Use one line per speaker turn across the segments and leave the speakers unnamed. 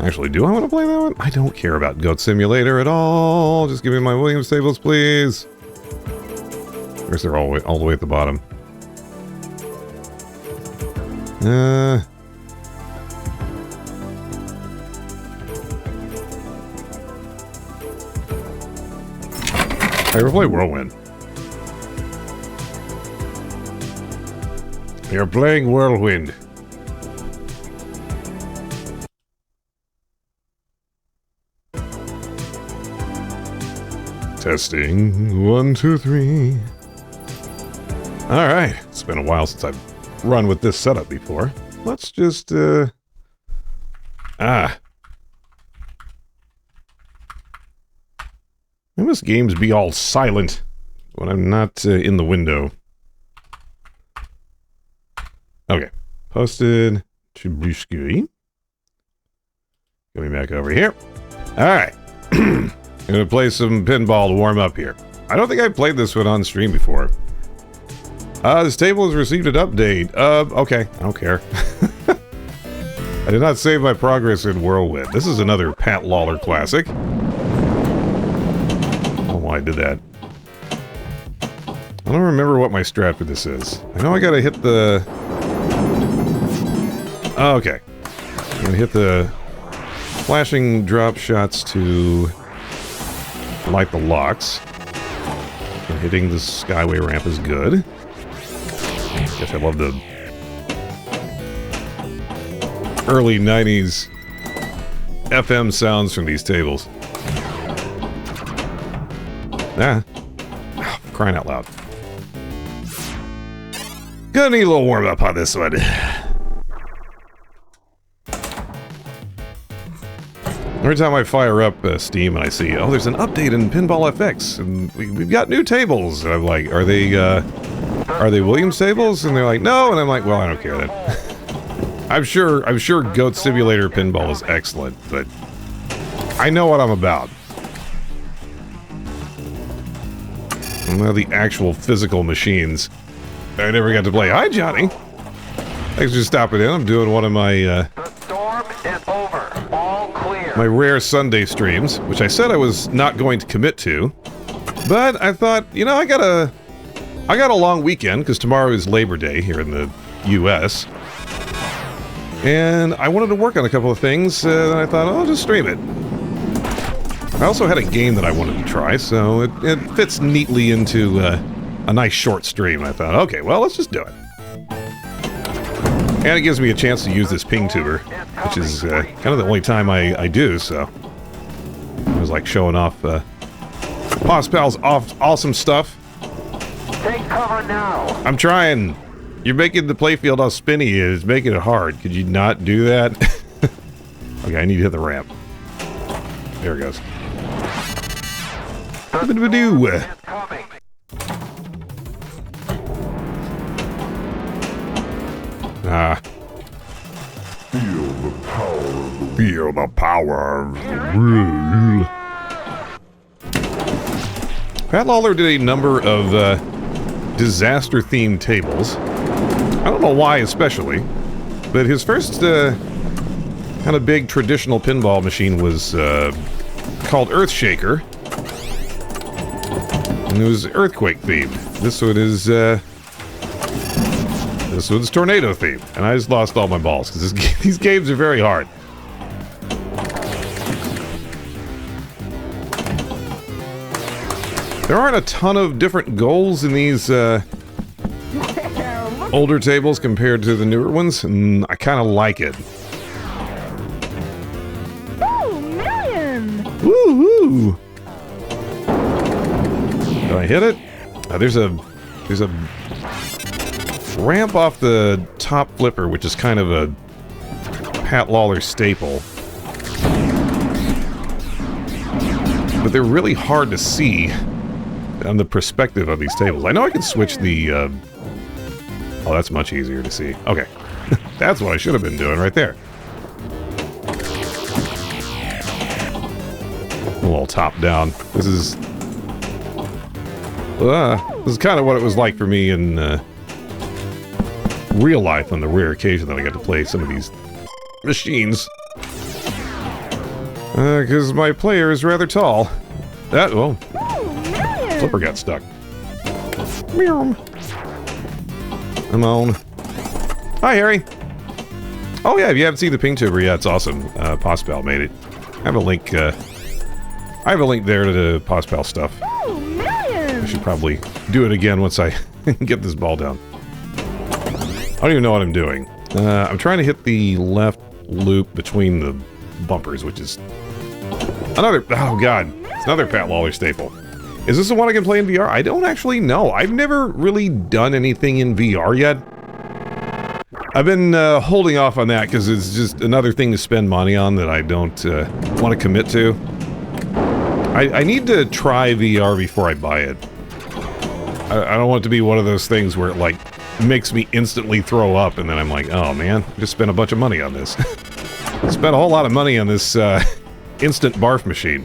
Actually, do I want to play that one? I don't care about Goat Simulator at all. Just give me my Williams tables, please. Of course, they're all the way at the bottom. I ever play Whirlwind? You're playing Whirlwind. Testing. 1, 2, 3. Alright. It's been a while since I've run with this setup before. Let's just, Why must games be all silent when I'm not in the window? Okay. Posted. Chibusky. Coming back over here. Alright. I'm gonna play some pinball to warm up here. I don't think I've played this one on stream before. This table has received an update. Okay. I don't care. I did not save my progress in Whirlwind. This is another Pat Lawler classic. I did that. I don't remember what my strat for this is. I know I gotta hit the... Oh, okay. I'm gonna hit the flashing drop shots to light the locks. And hitting the Skyway ramp is good. Guess I love the early 90s FM sounds from these tables. Ah. Oh, crying out loud. Gonna need a little warm up on this one. Every time I fire up Steam and I see, oh, there's an update in Pinball FX, and we've got new tables. And I'm like, are they Williams tables? And they're like, no. And I'm like, well, I don't care then. I'm sure Goat Simulator Pinball is excellent, but I know what I'm about. The actual physical machines. I never got to play. Hi, Johnny. Thanks for stopping in. I'm doing one of my
the storm is over. All clear.
My rare Sunday streams, which I said I was not going to commit to, but I thought, you know, I got a long weekend because tomorrow is Labor Day here in the U.S. and I wanted to work on a couple of things. And I thought, oh, I'll just stream it. I also had a game that I wanted to try, so it fits neatly into a nice short stream. I thought, okay, well, let's just do it. And it gives me a chance to use this ping tuber, which is kind of the only time I do, so... I was like showing off POSPAL's awesome stuff.
Take cover now.
I'm trying. You're making the playfield all spinny. It's making it hard. Could you not do that? Okay, I need to hit the ramp. There it goes. Ah. Feel the power of the rule. Pat Lawler did a number of disaster-themed tables. I don't know why especially, but his first kind of big traditional pinball machine was called Earthshaker. And it was earthquake themed. This one is this one's tornado themed. And I just lost all my balls because these games are very hard. There aren't a ton of different goals in these older tables compared to the newer ones, and I kind of like it.
Oh, million!
Woohoo! Do I hit it? There's a ramp off the top flipper, which is kind of a Pat Lawler staple. But they're really hard to see on the perspective of these tables. I know I can switch the... oh, that's much easier to see. Okay. That's what I should have been doing right there. A little top down. This is kind of what it was like for me in real life on the rare occasion that I got to play some of these machines. Because my player is rather tall.
Ooh, millions!
Flipper got stuck. Meow. I'm on. Hi, Harry. Oh yeah, if you haven't seen the Ping Tuber yet, it's awesome. Pospal made it. I have a link. I have a link there to the Pospal stuff.
Ooh, millions!
I should probably do it again once I get this ball down. I don't even know what I'm doing. I'm trying to hit the left loop between the bumpers, which is another. Oh god, it's another Pat Lawler staple. Is this the one I can play in VR? I don't actually know. I've never really done anything in VR yet. I've been holding off on that because it's just another thing to spend money on that I don't want to commit to. I need to try VR before I buy it. I don't want it to be one of those things where it like makes me instantly throw up and then I'm like, oh man, I just spent a bunch of money on this. Spent a whole lot of money on this instant barf machine.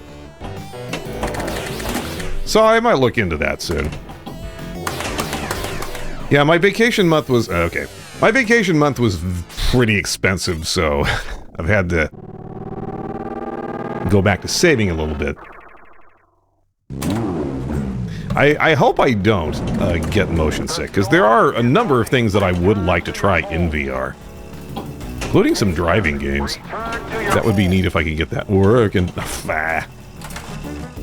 So I might look into that soon. Yeah, my vacation month was... okay. My vacation month was pretty expensive, so I've had to go back to saving a little bit. I hope I don't get motion sick, because there are a number of things that I would like to try in VR. Including some driving games. That would be neat if I could get that working.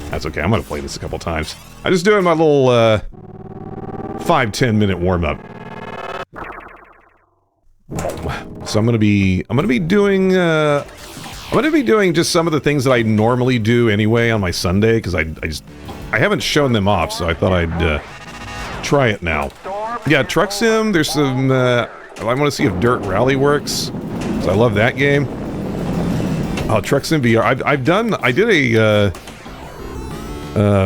That's okay, I'm gonna play this a couple times. I'm just doing my little 5-10 minute warm-up. So I'm gonna be doing just some of the things that I normally do anyway on my Sunday, because I haven't shown them off, so I thought I'd try it now. Yeah, Truck Sim, there's some I want to see if Dirt Rally works, because I love that game. Oh, Truck Sim VR. I did a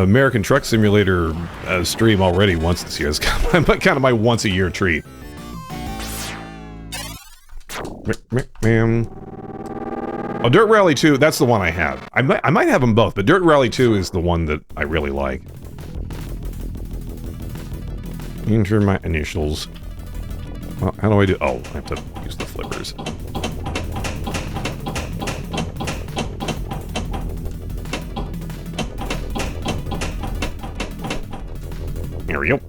American Truck Simulator stream already once this year. It's kind of my once a year treat. Oh, Dirt Rally 2, that's the one I have. I might have them both, but Dirt Rally 2 is the one that I really like. Enter my initials. Well, how do I do... oh, I have to use the flippers. Here we go.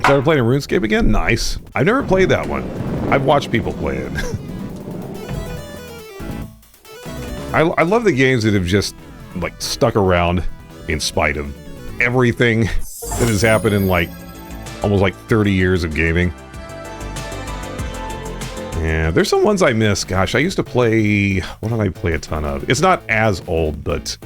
Started playing RuneScape again? Nice. I've never played that one. I've watched people play it. I love the games that have just, like, stuck around in spite of everything that has happened in, like, almost, like, 30 years of gaming. Yeah, there's some ones I miss. Gosh, I used to play... what did I play a ton of? It's not as old, but...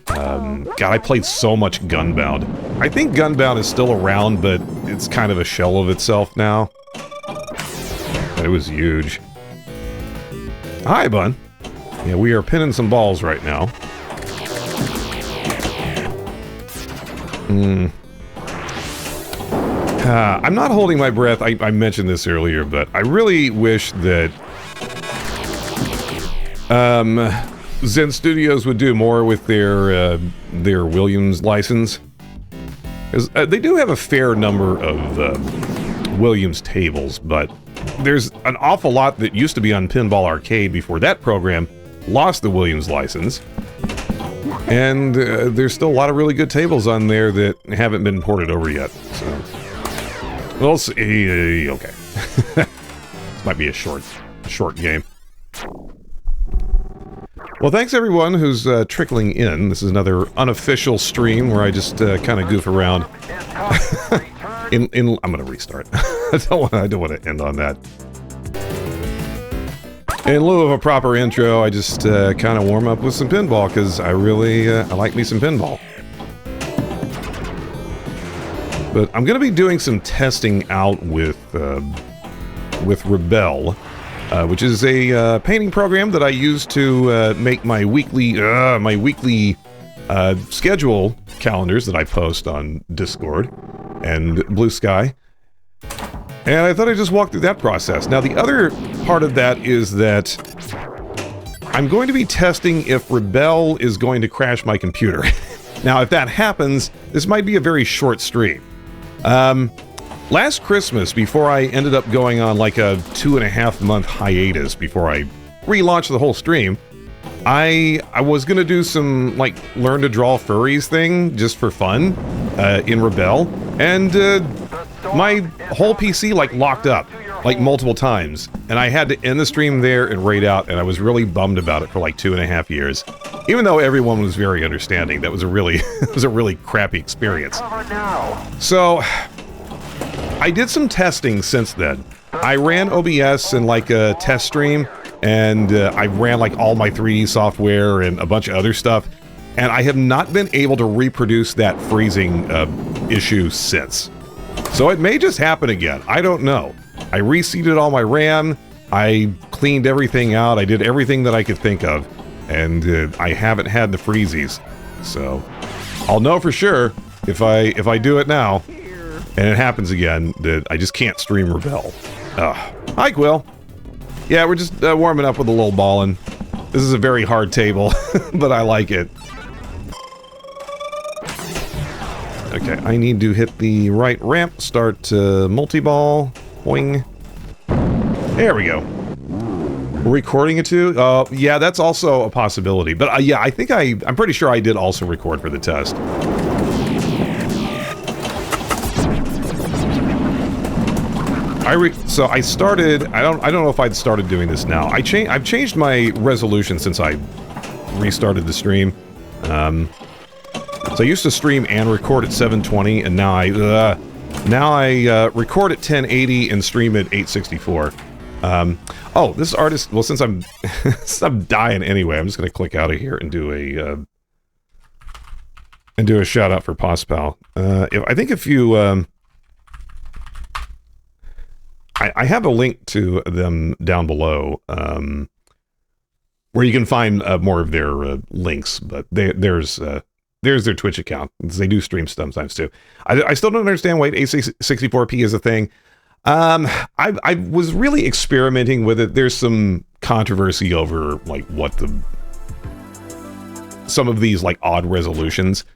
God, I played so much Gunbound. I think Gunbound is still around, but it's kind of a shell of itself now. But it was huge. Hi, Bun. Yeah, we are pinning some balls right now. I'm not holding my breath. I mentioned this earlier, but I really wish that Zen Studios would do more with their Williams license. 'Cause, they do have a fair number of Williams tables, but there's an awful lot that used to be on Pinball Arcade before that program lost the Williams license. And there's still a lot of really good tables on there that haven't been ported over yet. So we'll see. Okay. This might be a short game. Well, thanks everyone who's trickling in. This is another unofficial stream where I just kind of goof around. I'm gonna restart. I don't want to end on that. In lieu of a proper intro, I just kind of warm up with some pinball because I really I like me some pinball. But I'm gonna be doing some testing out with Rebel. Which is a painting program that I use to make my weekly schedule calendars that I post on Discord and Blue Sky. And I thought I'd just walk through that process. Now, the other part of that is that I'm going to be testing if Rebel is going to crash my computer. Now, if that happens, this might be a very short stream. Last Christmas, before I ended up going on like a 2.5-month hiatus before I relaunched the whole stream, I was gonna do some like learn to draw furries thing just for fun in Rebel, and my whole PC like locked up like multiple times, and I had to end the stream there and raid out, and I was really bummed about it for like 2.5 years. Even though everyone was very understanding, that was a really it was a really crappy experience. So I did some testing since then. I ran OBS in like a test stream, and I ran like all my 3D software and a bunch of other stuff, and I have not been able to reproduce that freezing issue since. So it may just happen again. I don't know. I reseeded all my RAM, I cleaned everything out, I did everything that I could think of, and I haven't had the freezies. So I'll know for sure if I do it now and it happens again that I just can't stream Rebel. Hi, Quill. Yeah, we're just warming up with a little ballin'. This is a very hard table, but I like it. Okay, I need to hit the right ramp, start multi-ball, boing. There we go. We're recording it too? Yeah, that's also a possibility. But yeah, I think I'm pretty sure I did also record for the test. So I started, I don't know if I'd started doing this now. I've changed my resolution since I restarted the stream. So I used to stream and record at 720, and now I record at 1080 and stream at 864. Oh, this artist, well, since I'm dying anyway, I'm just gonna click out of here and do a shout out for Pospal. I think if you I have a link to them down below, where you can find more of their links, but there's their Twitch account. They do stream sometimes too. I still don't understand why 864p is a thing. I was really experimenting with it. There's some controversy over like what some of these like odd resolutions.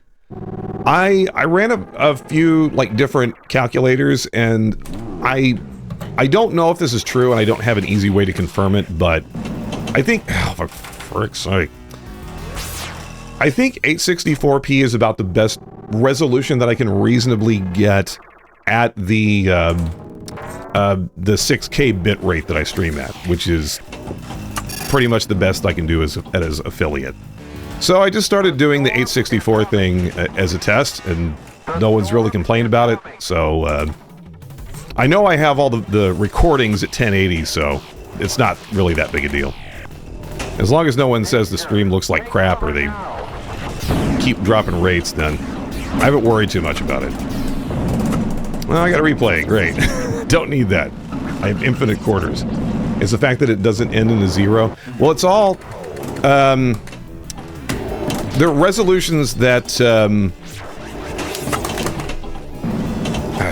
I ran a few like different calculators, and I don't know if this is true, and I don't have an easy way to confirm it, but I think, oh, for frick's sake, I think 864p is about the best resolution that I can reasonably get at the 6K bit rate that I stream at, which is pretty much the best I can do as affiliate. So I just started doing the 864 thing as a test, and no one's really complained about it, so I know I have all the recordings at 1080, so it's not really that big a deal. As long as no one says the stream looks like crap or they keep dropping rates, then I haven't worried too much about it. Well, I gotta replay. Great. Don't need that. I have infinite quarters. It's the fact that it doesn't end in a 0. Well, it's all... there are resolutions that...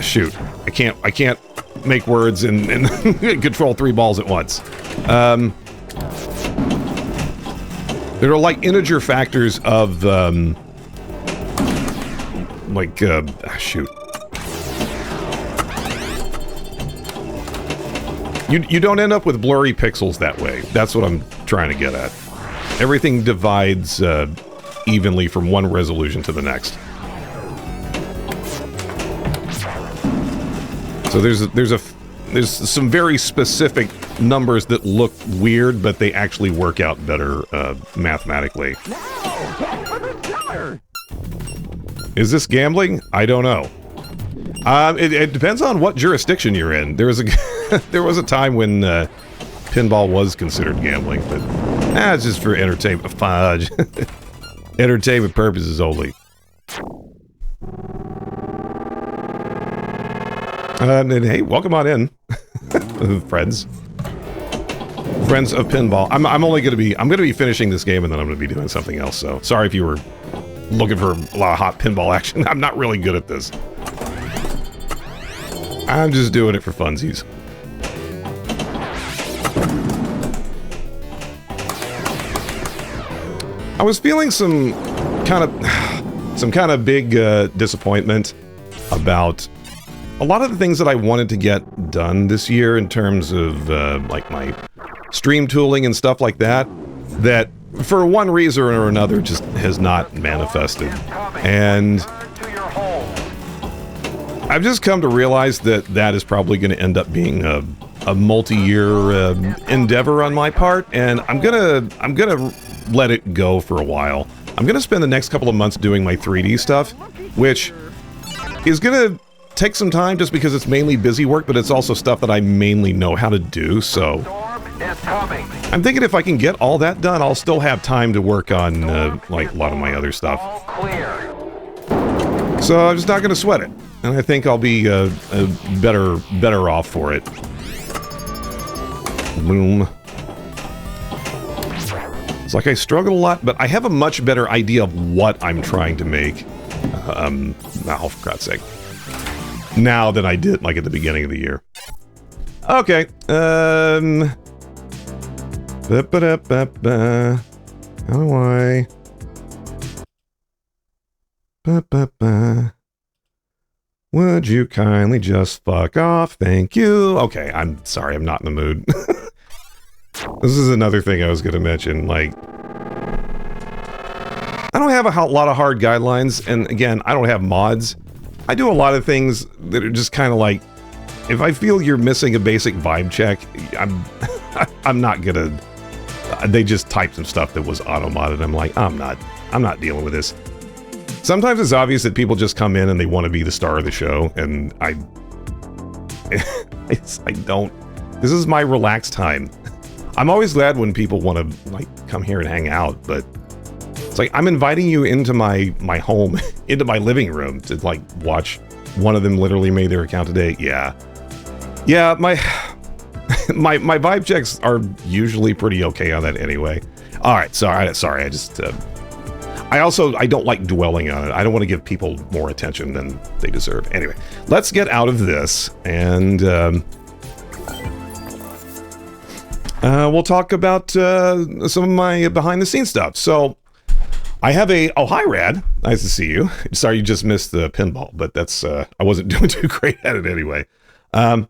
shoot. I can't make words and control 3 balls at once. There are like integer factors of shoot. You don't end up with blurry pixels that way. That's what I'm trying to get at. Everything divides evenly from one resolution to the next. So there's some very specific numbers that look weird, but they actually work out better mathematically. Is this gambling? I don't know. It depends on what jurisdiction you're in. There was a time when pinball was considered gambling, but it's just for entertainment fudge. Entertainment purposes only. And hey, welcome on in, friends of pinball. I'm gonna be finishing this game, and then I'm gonna be doing something else. So sorry if you were looking for a lot of hot pinball action. I'm not really good at this. I'm just doing it for funsies. I was feeling some kind of big disappointment about a lot of the things that I wanted to get done this year in terms of like my stream tooling and stuff like that, that for one reason or another, just has not manifested. And
To your hole.
I've just come to realize that that is probably going to end up being a multi-year endeavor on my part, and I'm gonna let it go for a while. I'm gonna spend the next couple of months doing my 3D stuff, which is gonna take some time just because it's mainly busy work, but it's also stuff that I mainly know how to do, so
Storm is coming.
I'm thinking if I can get all that done, I'll still have time to work on like a lot of my other stuff.
All clear.
So I'm just not gonna sweat it, and I think I'll be better off for it. Boom. It's like I struggle a lot, but I have a much better idea of what I'm trying to make. Oh, for God's sake. Now than I did, like, at the beginning of the year. Okay, How do I... Would you kindly just fuck off? Thank you. Okay, I'm sorry, I'm not in the mood. This is another thing I was going to mention, like... I don't have a lot of hard guidelines, and again, I don't have mods. I do a lot of things that are just kind of like... If I feel you're missing a basic vibe check, I'm not gonna... They just typed some stuff that was auto-modded. I'm like, I'm not dealing with this. Sometimes it's obvious that people just come in and they want to be the star of the show, and I don't. This is my relaxed time. I'm always glad when people want to, like, come here and hang out, but it's like, I'm inviting you into my home, into my living room to, like, watch. One of them literally made their account today. Yeah, my vibe checks are usually pretty okay on that anyway. All right, sorry, I just... I don't like dwelling on it. I don't want to give people more attention than they deserve. Anyway, let's get out of this, and we'll talk about some of my behind-the-scenes stuff. So, I have a... Oh, hi, Rad. Nice to see you. Sorry you just missed the pinball, but that's... I wasn't doing too great at it anyway. I'm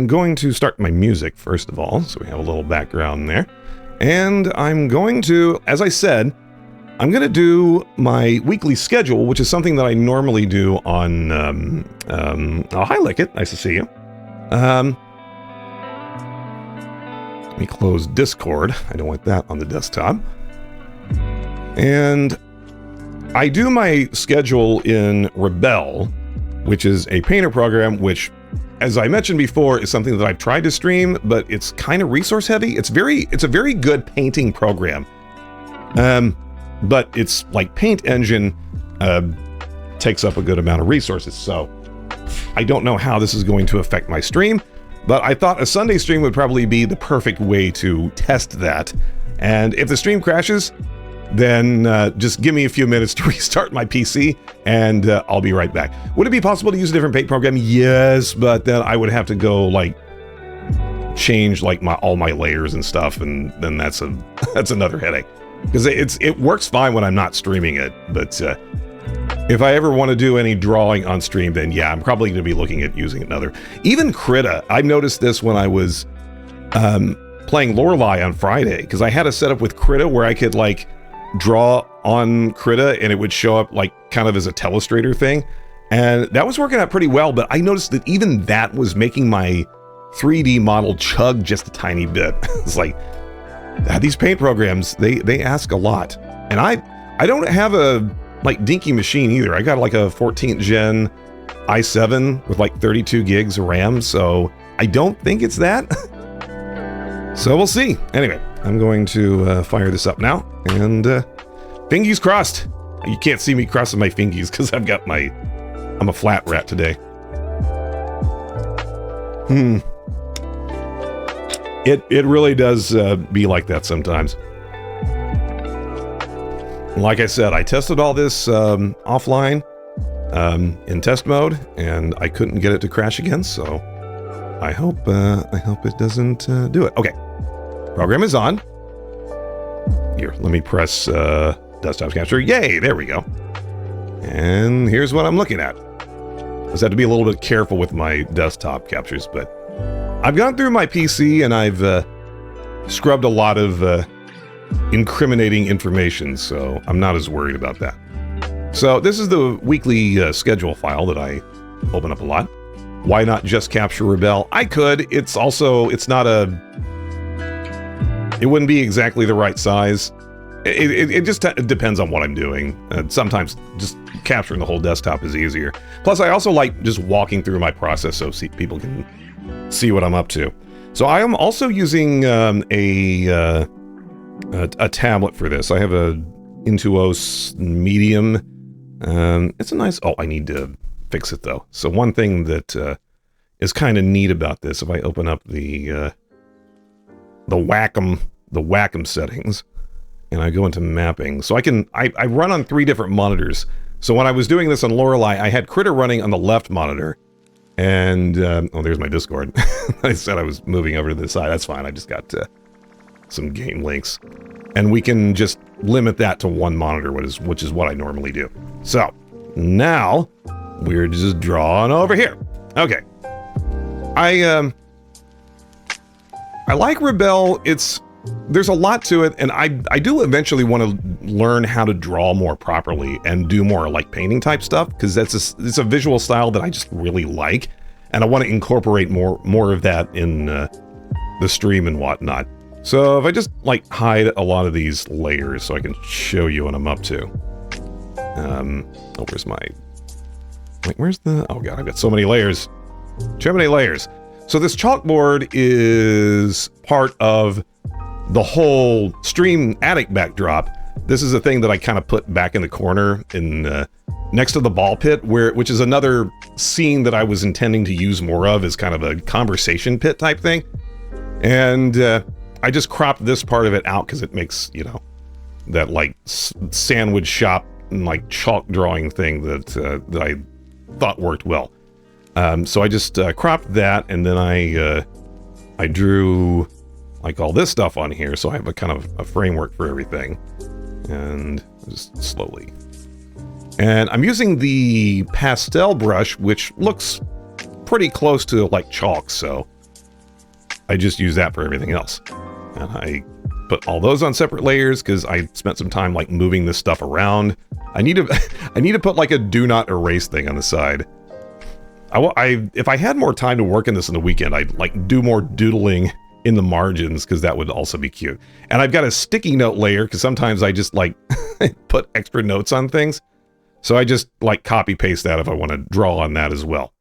going to start my music, first of all, so we have a little background there. And I'm going to, as I said... I'm going to do my weekly schedule, which is something that I normally do on, oh, hi, Lickit. Nice to see you. Let me close Discord. I don't want that on the desktop. And I do my schedule in Rebel, which is a painter program, which, as I mentioned before, is something that I've tried to stream, but it's kind of resource heavy. It's a very good painting program. But it's like Paint Engine takes up a good amount of resources, so I don't know how this is going to affect my stream, but I thought a Sunday stream would probably be the perfect way to test that. And if the stream crashes, then just give me a few minutes to restart my PC, and I'll be right back. Would it be possible to use a different paint program? Yes, but then I would have to go, like, change, like, all my layers and stuff, and then that's another headache. Because it works fine when I'm not streaming it, but if I ever want to do any drawing on stream, then yeah, I'm probably going to be looking at using another. Even Krita, I noticed this when I was playing Lorelei on Friday, because I had a setup with Krita where I could, like, draw on Krita and it would show up, like, kind of as a telestrator thing, and that was working out pretty well, but I noticed that even that was making my 3D model chug just a tiny bit. It's like... these paint programs, they ask a lot. And I don't have a, like, dinky machine either. I got, like, a 14th gen i7 with, like, 32 gigs of RAM, so I don't think it's that. So we'll see. Anyway, I'm going to fire this up now, and fingies crossed. You can't see me crossing my fingies because I'm a flat rat today. It really does be like that sometimes. Like I said, I tested all this offline in test mode, and I couldn't get it to crash again. So I hope it doesn't do it. Okay, program is on. Here, let me press desktop capture. Yay! There we go. And here's what I'm looking at. I just have to be a little bit careful with my desktop captures, but. I've gone through my PC and I've scrubbed a lot of incriminating information, so I'm not as worried about that. So this is the weekly schedule file that I open up a lot. Why not just capture Rebel? I could. It's not it wouldn't be exactly the right size. It just depends on what I'm doing. Sometimes just capturing the whole desktop is easier. Plus, I also like just walking through my process so people can see what I'm up to. So I am also using a tablet for this. I have a Intuos Medium. It's a nice... Oh, I need to fix it, though. So one thing that is kind of neat about this, if I open up the Wacom settings, and I go into mapping, so I run on 3 different monitors. So when I was doing this on Lorelei, I had Critter running on the left monitor, and oh, there's my Discord. I said I was moving over to the side. That's fine. I just got some game links, and we can just limit that to 1 monitor, which is what I normally do. So now we're just drawing over here. Okay, I like Rebel. There's a lot to it, and I do eventually want to learn how to draw more properly and do more like painting type stuff, because it's a visual style that I just really like, and I want to incorporate more of that in the stream and whatnot. So if I just like hide a lot of these layers so I can show you what I'm up to. Oh, where's my... Wait, where's the... Oh god, I've got so many layers. Too many layers. So this chalkboard is part of the whole stream attic backdrop. This is a thing that I kind of put back in the corner in next to the ball pit, which is another scene that I was intending to use more of as kind of a conversation pit type thing. And I just cropped this part of it out because it makes, you know, that like sandwich shop and like chalk drawing thing that I thought worked well. So I just cropped that, and then I drew like all this stuff on here, so I have a kind of a framework for everything, and just slowly. And I'm using the pastel brush, which looks pretty close to like chalk, so I just use that for everything else. And I put all those on separate layers because I spent some time like moving this stuff around. I need to put like a do not erase thing on the side. If I had more time to work in this in the weekend, I'd like do more doodling in the margins, because that would also be cute. And I've got a sticky note layer because sometimes I just like put extra notes on things. So I just like copy paste that if I want to draw on that as well.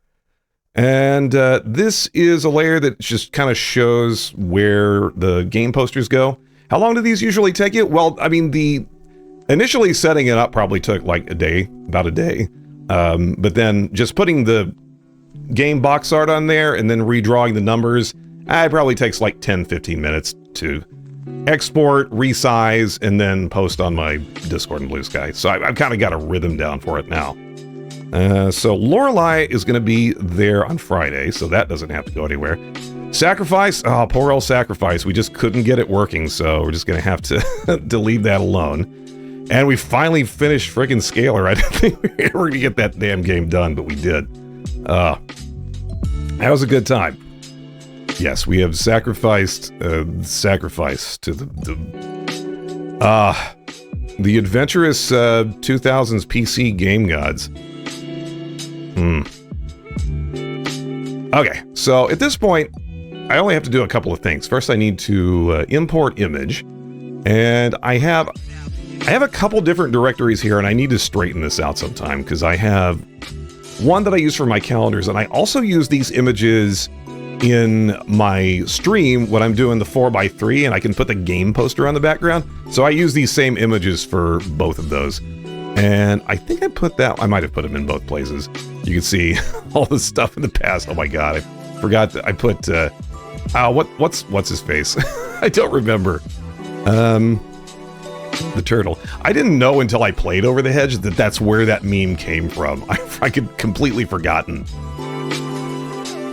And this is a layer that just kind of shows where the game posters go. How long do these usually take you? Well, I mean, initially setting it up probably took like about a day. But then just putting the game box art on there and then redrawing the numbers, it probably takes like 10-15 minutes to export, resize, and then post on my Discord and Blue Sky. So I've kind of got a rhythm down for it now. So Lorelei is going to be there on Friday, so that doesn't have to go anywhere. Sacrifice, oh, poor old Sacrifice. We just couldn't get it working, so we're just going to have to to leave that alone. And we finally finished freaking Scalar. I didn't think we were going to get that damn game done, but we did. That was a good time. Yes, we have sacrificed sacrifice to the adventurous 2000s PC game gods. Okay, so at this point, I only have to do a couple of things. First, I need to import image, and I have a couple different directories here, and I need to straighten this out sometime, because I have one that I use for my calendars, and I also use these images in my stream when I'm doing the 4x3, and I can put the game poster on the background. So I use these same images for both of those. And I think I might have put them in both places. You can see all the stuff in the past. Oh my god, I forgot that I put, what's his face? I don't remember. The turtle. I didn't know until I played Over the Hedge that that's where that meme came from. I could completely forgotten.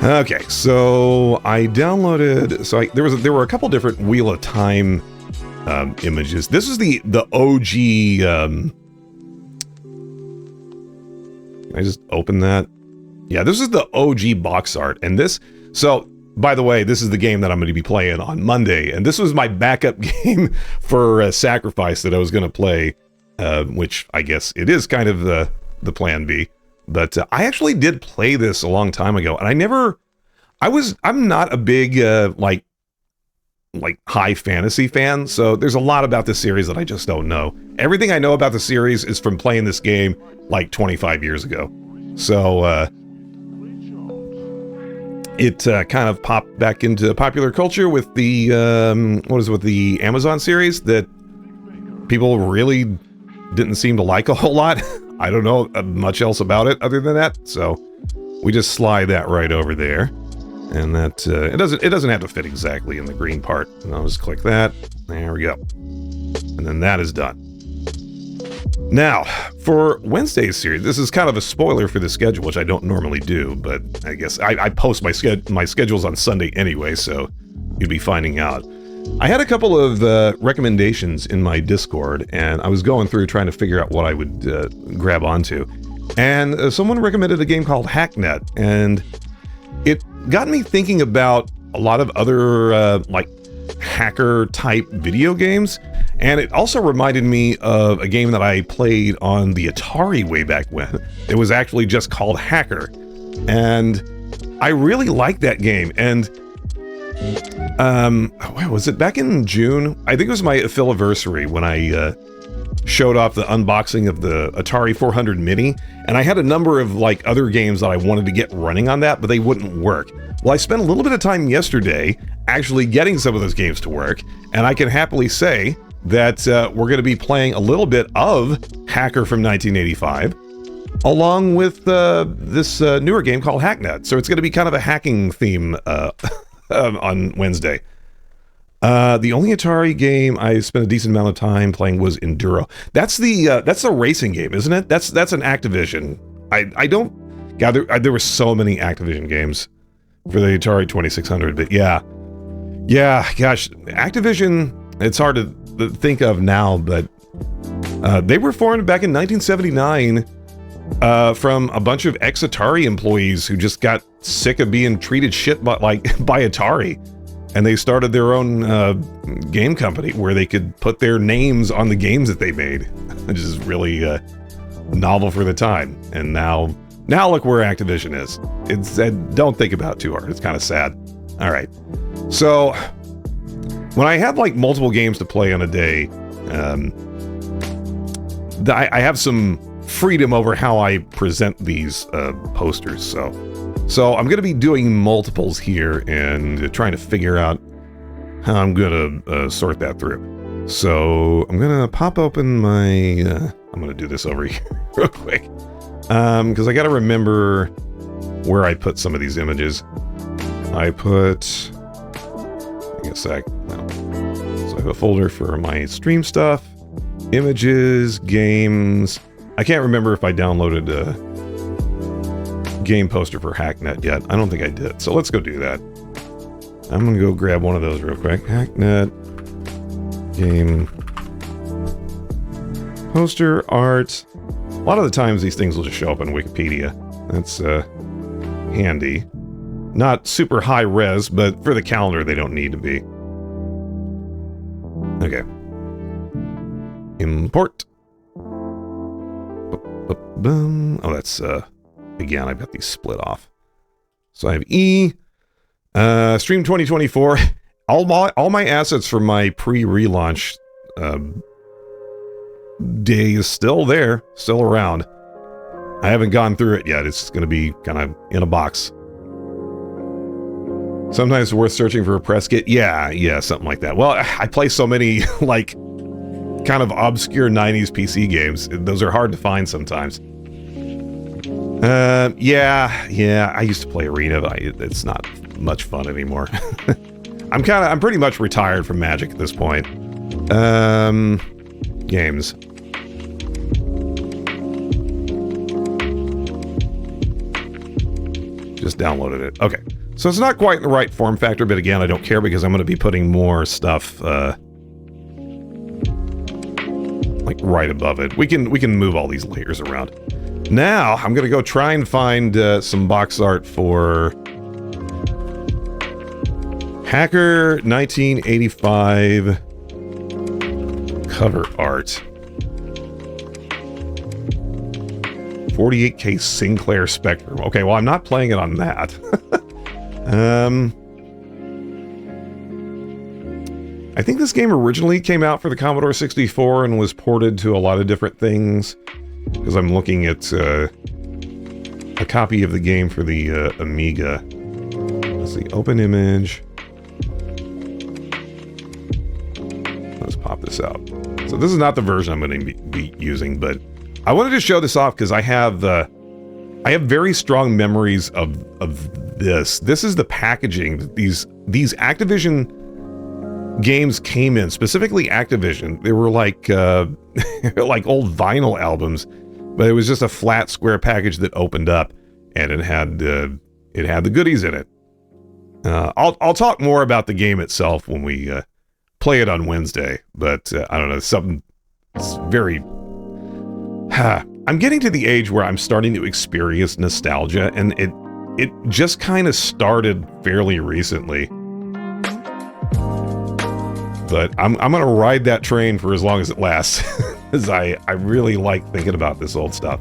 Okay, so I downloaded. So there were a couple different Wheel of Time images. This is the OG. Can I just open that? Yeah, this is the OG box art, and this. So by the way, this is the game that I'm going to be playing on Monday, and this was my backup game for Sacrifice that I was going to play, which I guess it is kind of the plan B. But I actually did play this a long time ago, and I'm not a big like high fantasy fan, so there's a lot about this series that I just don't know. Everything I know about the series is from playing this game like 25 years ago. So it kind of popped back into popular culture with the with the Amazon series that people really didn't seem to like a whole lot. I don't know much else about it other than that, so we just slide that right over there, and that it doesn't have to fit exactly in the green part. And I'll just click that. There we go, and then that is done. Now, for Wednesday's series, this is kind of a spoiler for the schedule, which I don't normally do, but I guess I post my schedules on Sunday anyway, so you'd be finding out. I had a couple of recommendations in my Discord, and I was going through trying to figure out what I would grab onto. And someone recommended a game called Hacknet, and it got me thinking about a lot of other like hacker-type video games. And it also reminded me of a game that I played on the Atari way back when. It was actually just called Hacker. And I really liked that game. And was it back in June? I think it was my Philiversary when I showed off the unboxing of the Atari 400 Mini. And I had a number of like other games that I wanted to get running on that, but they wouldn't work. Well, I spent a little bit of time yesterday actually getting some of those games to work. And I can happily say that we're going to be playing a little bit of Hacker from 1985, along with this newer game called Hacknet. So it's going to be kind of a hacking theme on Wednesday. The only Atari game I spent a decent amount of time playing was Enduro. That's the racing game, isn't it? That's an Activision. I don't gather there were so many Activision games for the Atari 2600, but yeah, gosh, Activision. It's hard to think of now, but they were formed back in 1979 from a bunch of ex-Atari employees who just got sick of being treated shit by Atari, and they started their own game company where they could put their names on the games that they made, which is really novel for the time. And now look where Activision is. It's don't think about it too hard. It's kind of sad. All right, so when I have like multiple games to play on a day, I have some freedom over how I present these posters. So I'm going to be doing multiples here and trying to figure out how I'm going to sort that through. So I'm going to pop open my... I'm going to do this over here real quick. Because I got to remember where I put some of these images. I put... a sec. No. So I have a folder for my stream stuff, images, games. I can't remember if I downloaded a game poster for Hacknet yet. I don't think I did. So let's go do that. I'm going to go grab one of those real quick. Hacknet game poster art. A lot of the times these things will just show up on Wikipedia. That's handy. Not super high res, but for the calendar, they don't need to be. Okay. Import. Oh, that's, again, I've got these split off. So I have E, Stream 2024. All my assets from my pre-relaunch day is still there, still around. I haven't gone through it yet. It's going to be kind of in a box. Sometimes it's worth searching for a press kit. Yeah, something like that. Well, I play so many, like, kind of obscure 90s PC games. Those are hard to find sometimes. Yeah, I used to play Arena, but it's not much fun anymore. I'm pretty much retired from Magic at this point. Games. Just downloaded it. Okay. So it's not quite in the right form factor, but again, I don't care because I'm going to be putting more stuff like right above it. We can move all these layers around. Now I'm going to go try and find some box art for Hacker 1985 cover art. 48K Sinclair Spectrum. Okay, well, I'm not playing it on that. I think this game originally came out for the Commodore 64 and was ported to a lot of different things. Because I'm looking at a copy of the game for the Amiga. Let's see, open image. Let's pop this out. So this is not the version I'm going to be using, but I wanted to show this off because I have very strong memories of this. This is the packaging that these Activision games came in, specifically Activision. They were like like old vinyl albums, but it was just a flat square package that opened up, and it had the goodies in it. I'll talk more about the game itself when we play it on Wednesday, but I don't know, something. It's very. I'm getting to the age where I'm starting to experience nostalgia, and it just kind of started fairly recently. But I'm going to ride that train for as long as it lasts, because I really like thinking about this old stuff.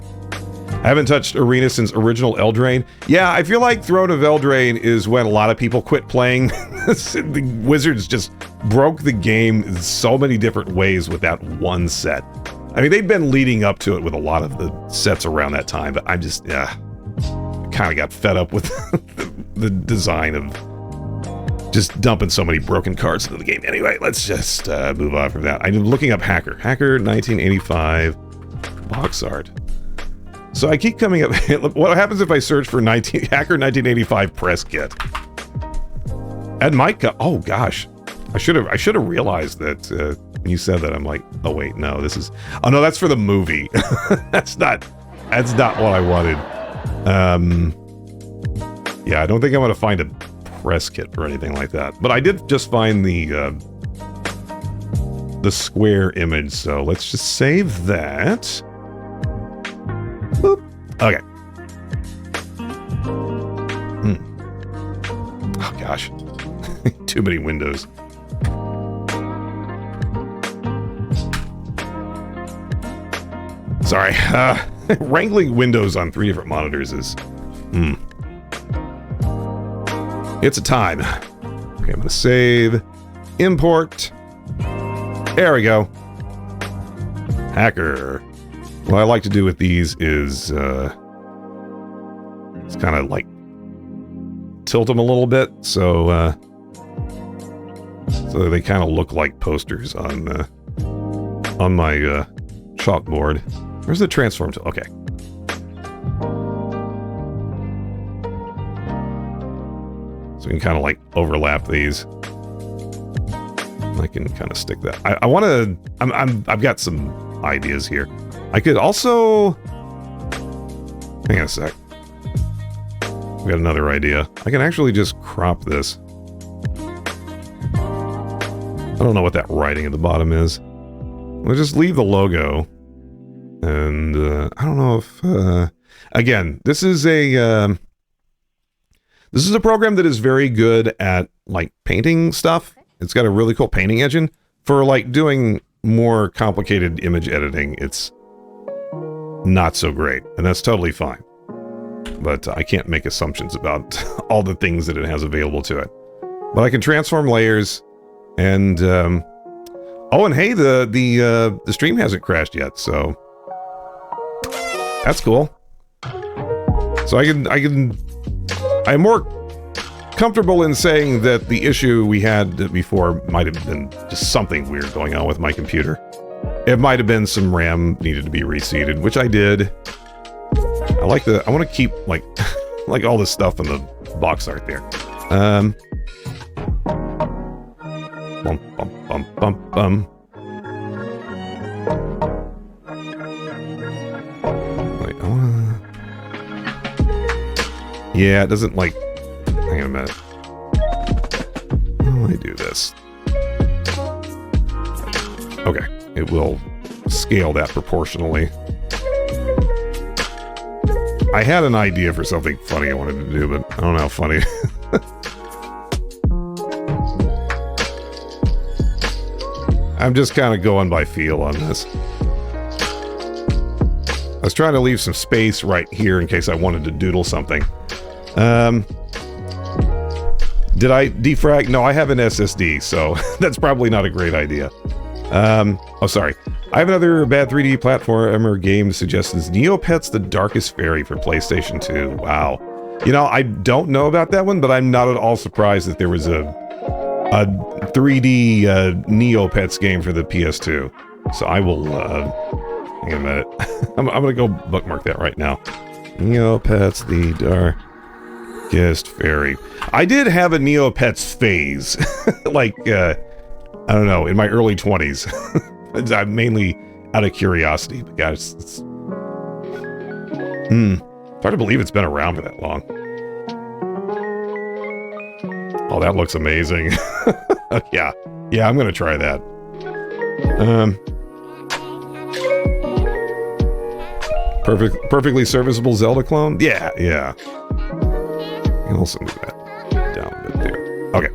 I haven't touched Arena since original Eldraine. Yeah, I feel like Throne of Eldraine is when a lot of people quit playing. The Wizards just broke the game in so many different ways with that one set. I mean, they'd been leading up to it with a lot of the sets around that time, but I'm just, kind of got fed up with the design of just dumping so many broken cards into the game. Anyway, let's just move on from that. I'm looking up Hacker. Hacker 1985 box art. So I keep coming up... What happens if I search for Hacker 1985 press kit? And Mike... Oh, gosh. I should have realized that when you said that. I'm like, oh, wait, no, this is... Oh, no, that's for the movie. That's not what I wanted. Yeah, I don't think I'm going to find a press kit or anything like that. But I did just find the square image, so let's just save that. Boop. Okay. Oh gosh. Too many windows. Sorry. Wrangling windows on 3 different monitors is... It's a time. Okay, I'm going to save. Import. There we go. Hacker. What I like to do with these is... it's kind of like... tilt them a little bit, so they kind of look like posters on my chalkboard. Where's the transform tool? Okay. So we can kind of like overlap these. I can kind of stick that. I want to. I've got some ideas here. I could also. Hang on a sec. We got another idea. I can actually just crop this. I don't know what that writing at the bottom is. We'll just leave the logo. And I don't know if... again, this is a program that is very good at like painting stuff. It's got a really cool painting engine. For like doing more complicated image editing, it's not so great. And that's totally fine. But I can't make assumptions about all the things that it has available to it. But I can transform layers, and oh, and hey, the stream hasn't crashed yet, so that's cool. So I'm more comfortable in saying that the issue we had before might have been just something weird going on with my computer. It might have been some RAM needed to be reseated, which I did. I want to keep like like all this stuff in the box art there. Bum bum bum bum bum. Wait, yeah, it doesn't like. Hang on a minute. How do I do this? Okay, it will scale that proportionally. I had an idea for something funny I wanted to do, but I don't know how funny. I'm just kind of going by feel on this. I was trying to leave some space right here in case I wanted to doodle something. Did I defrag? No, I have an SSD, so that's probably not a great idea. Oh, sorry. I have another bad 3D platformer game suggestions. Neopets The Darkest Fairy for PlayStation 2. Wow. You know, I don't know about that one, but I'm not at all surprised that there was a 3D Neopets game for the PS2. So I will, hang a minute. I'm gonna go bookmark that right now. Neopets The Darkest Fairy. I did have a Neopets phase. Like, I don't know, in my early 20s. I'm mainly out of curiosity, but yeah, it's hard to believe it's been around for that long. Oh, that looks amazing. Yeah, I'm gonna try that. Perfectly serviceable Zelda clone? Yeah. You can also move that down a bit there. Okay.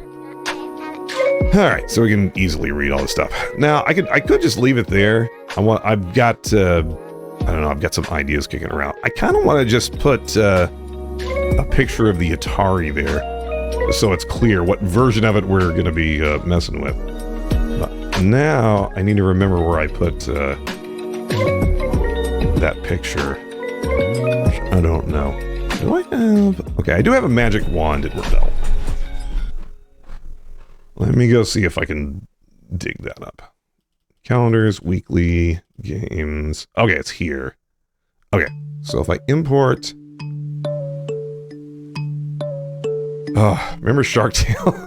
Alright, so we can easily read all this stuff. Now, I could just leave it there. I've got, I don't know, I've got some ideas kicking around. I kind of want to just put a picture of the Atari there, so it's clear what version of it we're going to be messing with. But now, I need to remember where I put that picture. I don't know. Do I have... Okay, I do have a magic wand at Rebel. Let me go see if I can dig that up. Calendars, weekly, games. Okay, it's here. Okay, so if I import... Oh, remember Shark Tale?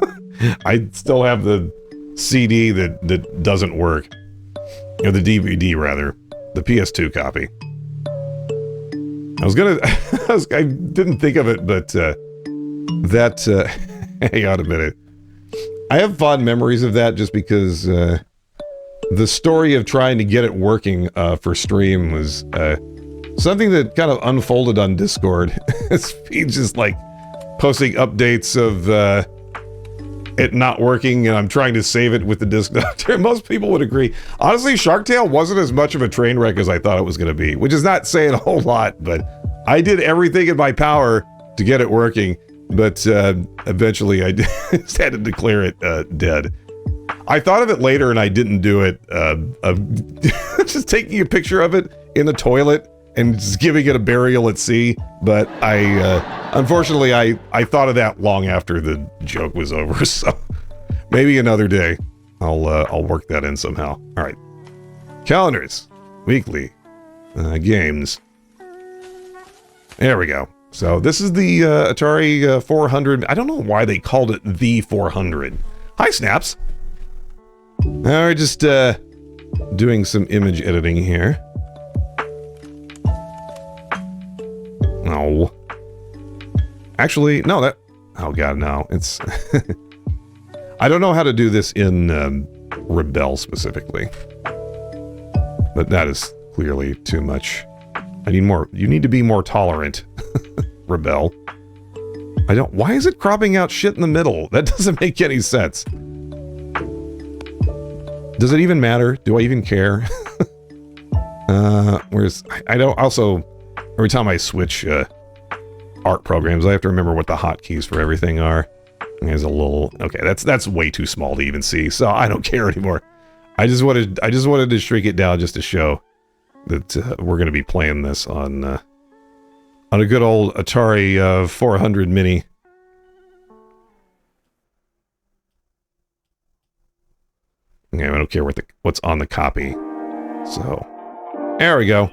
I still have the CD that doesn't work. Or the DVD, rather. The PS2 copy. I was gonna... I didn't think of it, but hang on a minute. I have fond memories of that just because the story of trying to get it working for stream was something that kind of unfolded on Discord. It's just like posting updates of it not working, and I'm trying to save it with the disk doctor. Most people would agree. Honestly, Shark Tale wasn't as much of a train wreck as I thought it was going to be, which is not saying a whole lot, but I did everything in my power to get it working. But eventually I just had to declare it dead. I thought of it later and I didn't do it. Just taking a picture of it in the toilet and just giving it a burial at sea. But unfortunately, I thought of that long after the joke was over. So maybe another day I'll work that in somehow. All right. Calendars. Weekly. Games. There we go. So this is the Atari 400. I don't know why they called it the 400. Hi, Snaps. We're just doing some image editing here. No. Actually, no, that... Oh, God, no. It's... I don't know how to do this in Rebel specifically. But that is clearly too much. I need more... You need to be more tolerant. Rebel. I don't... Why is it cropping out shit in the middle? That doesn't make any sense. Does it even matter? Do I even care? Where's... I don't... Also, every time I switch art programs, I have to remember what the hotkeys for everything are. There's a little... Okay, that's way too small to even see, so I don't care anymore. I just wanted to shrink it down just to show that we're going to be playing this on a good old Atari 400 Mini. Okay, I don't care what's on the copy. So, there we go.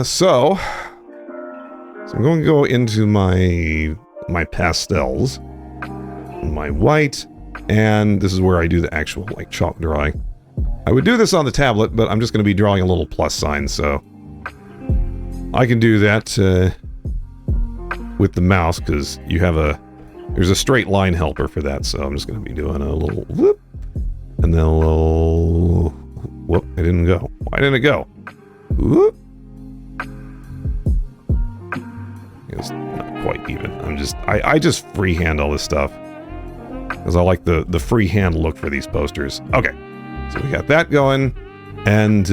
So I'm going to go into my pastels, my white, and this is where I do the actual like chalk drawing. I would do this on the tablet, but I'm just going to be drawing a little plus sign, so I can do that with the mouse, because you have there's a straight line helper for that, so I'm just going to be doing a little whoop, and then a little whoop. It didn't go. Why didn't it go? Whoop. It's not quite even. I just freehand all this stuff because I like the freehand look for these posters. Okay, so we got that going, and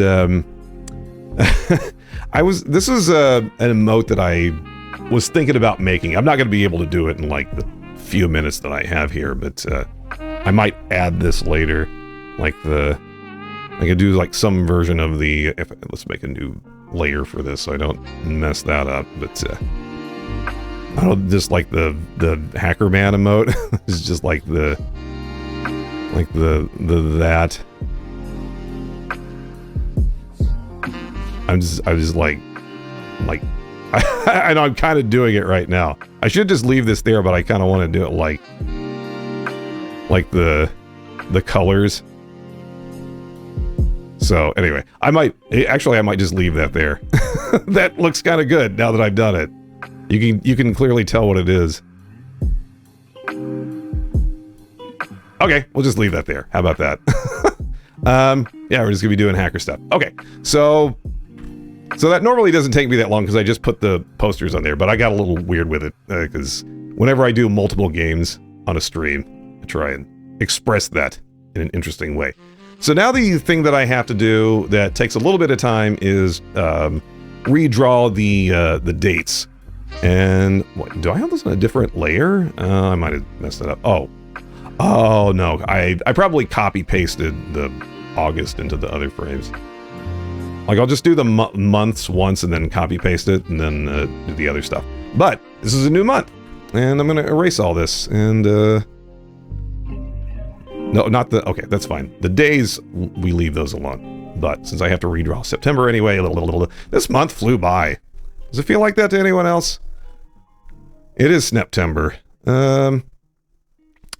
this is an emote that I was thinking about making. I'm not going to be able to do it in like the few minutes that I have here, but I might add this later. Like I could do like some version of the. Let's make a new layer for this so I don't mess that up. But I don't just like the hacker man emote. It's just like the that. I'm just like I know I'm kind of doing it right now. I should just leave this there, but I kind of want to do it like the colors. So anyway, I might just leave that there. That looks kind of good now that I've done it. You can clearly tell what it is. Okay, we'll just leave that there. How about that? Yeah, we're just gonna be doing hacker stuff. Okay, so that normally doesn't take me that long because I just put the posters on there, but I got a little weird with it because whenever I do multiple games on a stream, I try and express that in an interesting way. So now the thing that I have to do that takes a little bit of time is redraw the dates. And what, do I have this on a different layer? I might have messed it up. Oh no, I probably copy pasted the August into the other frames. Like I'll just do the months once and then copy paste it and then do the other stuff. But this is a new month and I'm gonna erase all this and no, not the, okay, that's fine. The days, we leave those alone. But since I have to redraw September anyway, this month flew by. Does it feel like that to anyone else? It is September. Oh,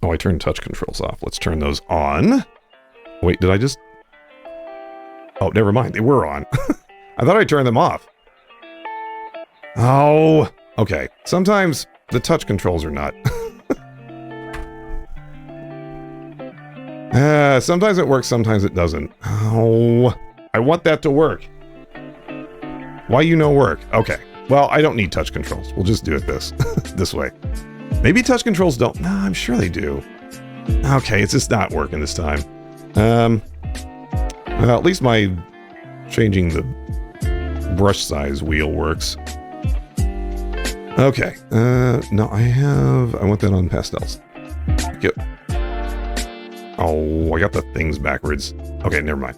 I turned touch controls off. Let's turn those on. Wait, did I just... Oh, never mind. They were on. I thought I turned them off. Oh, okay. Sometimes the touch controls are not. Sometimes it works, sometimes it doesn't. Oh, I want that to work. Why work? Okay. Well, I don't need touch controls. We'll just do it this way. Maybe touch controls don't. No, I'm sure they do. Okay, it's just not working this time. Well, at least my changing the brush size wheel works. Okay. No, I want that on pastels. Yep. Oh, I got the things backwards. Okay, never mind.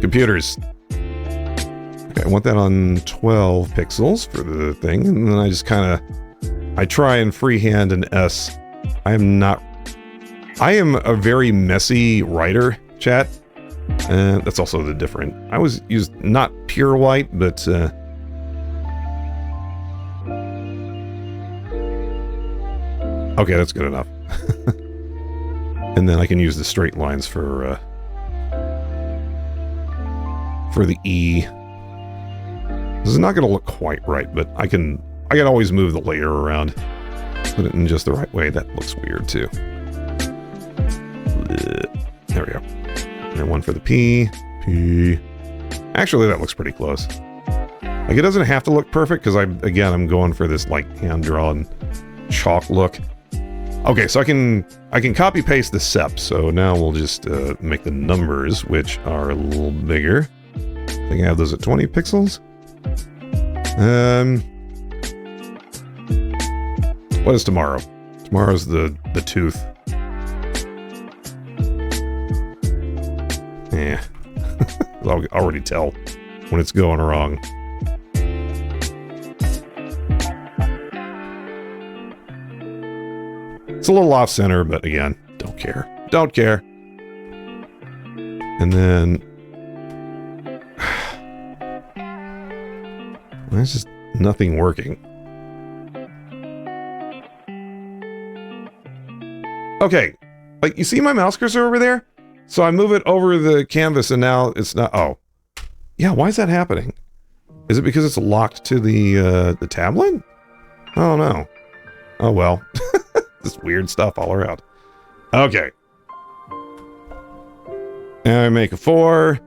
Computers. Okay, I want that on 12 pixels for the thing, and then I just I try and freehand an S. I am a very messy writer, chat. That's also the different. I was used not pure white, but okay, that's good enough. And then I can use the straight lines for the E. This is not going to look quite right, but I can always move the layer around. Put it in just the right way. That looks weird too. There we go. And one for the P. P. Actually, that looks pretty close. Like, it doesn't have to look perfect because I'm going for this like hand-drawn chalk look. Okay, so I can copy paste the SEP. So now we'll just make the numbers, which are a little bigger. I think I have those at 20 pixels. What is tomorrow? Tomorrow's the tooth. Yeah. I'll already tell when it's going wrong. It's a little off center, but again, don't care. Don't care. And then there's just nothing working. Okay, like you see my mouse cursor over there? So I move it over the canvas and now it's not, oh. Yeah, why is that happening? Is it because it's locked to the tablet? Oh no. Oh well. This weird stuff all around. Okay. And I make a 4.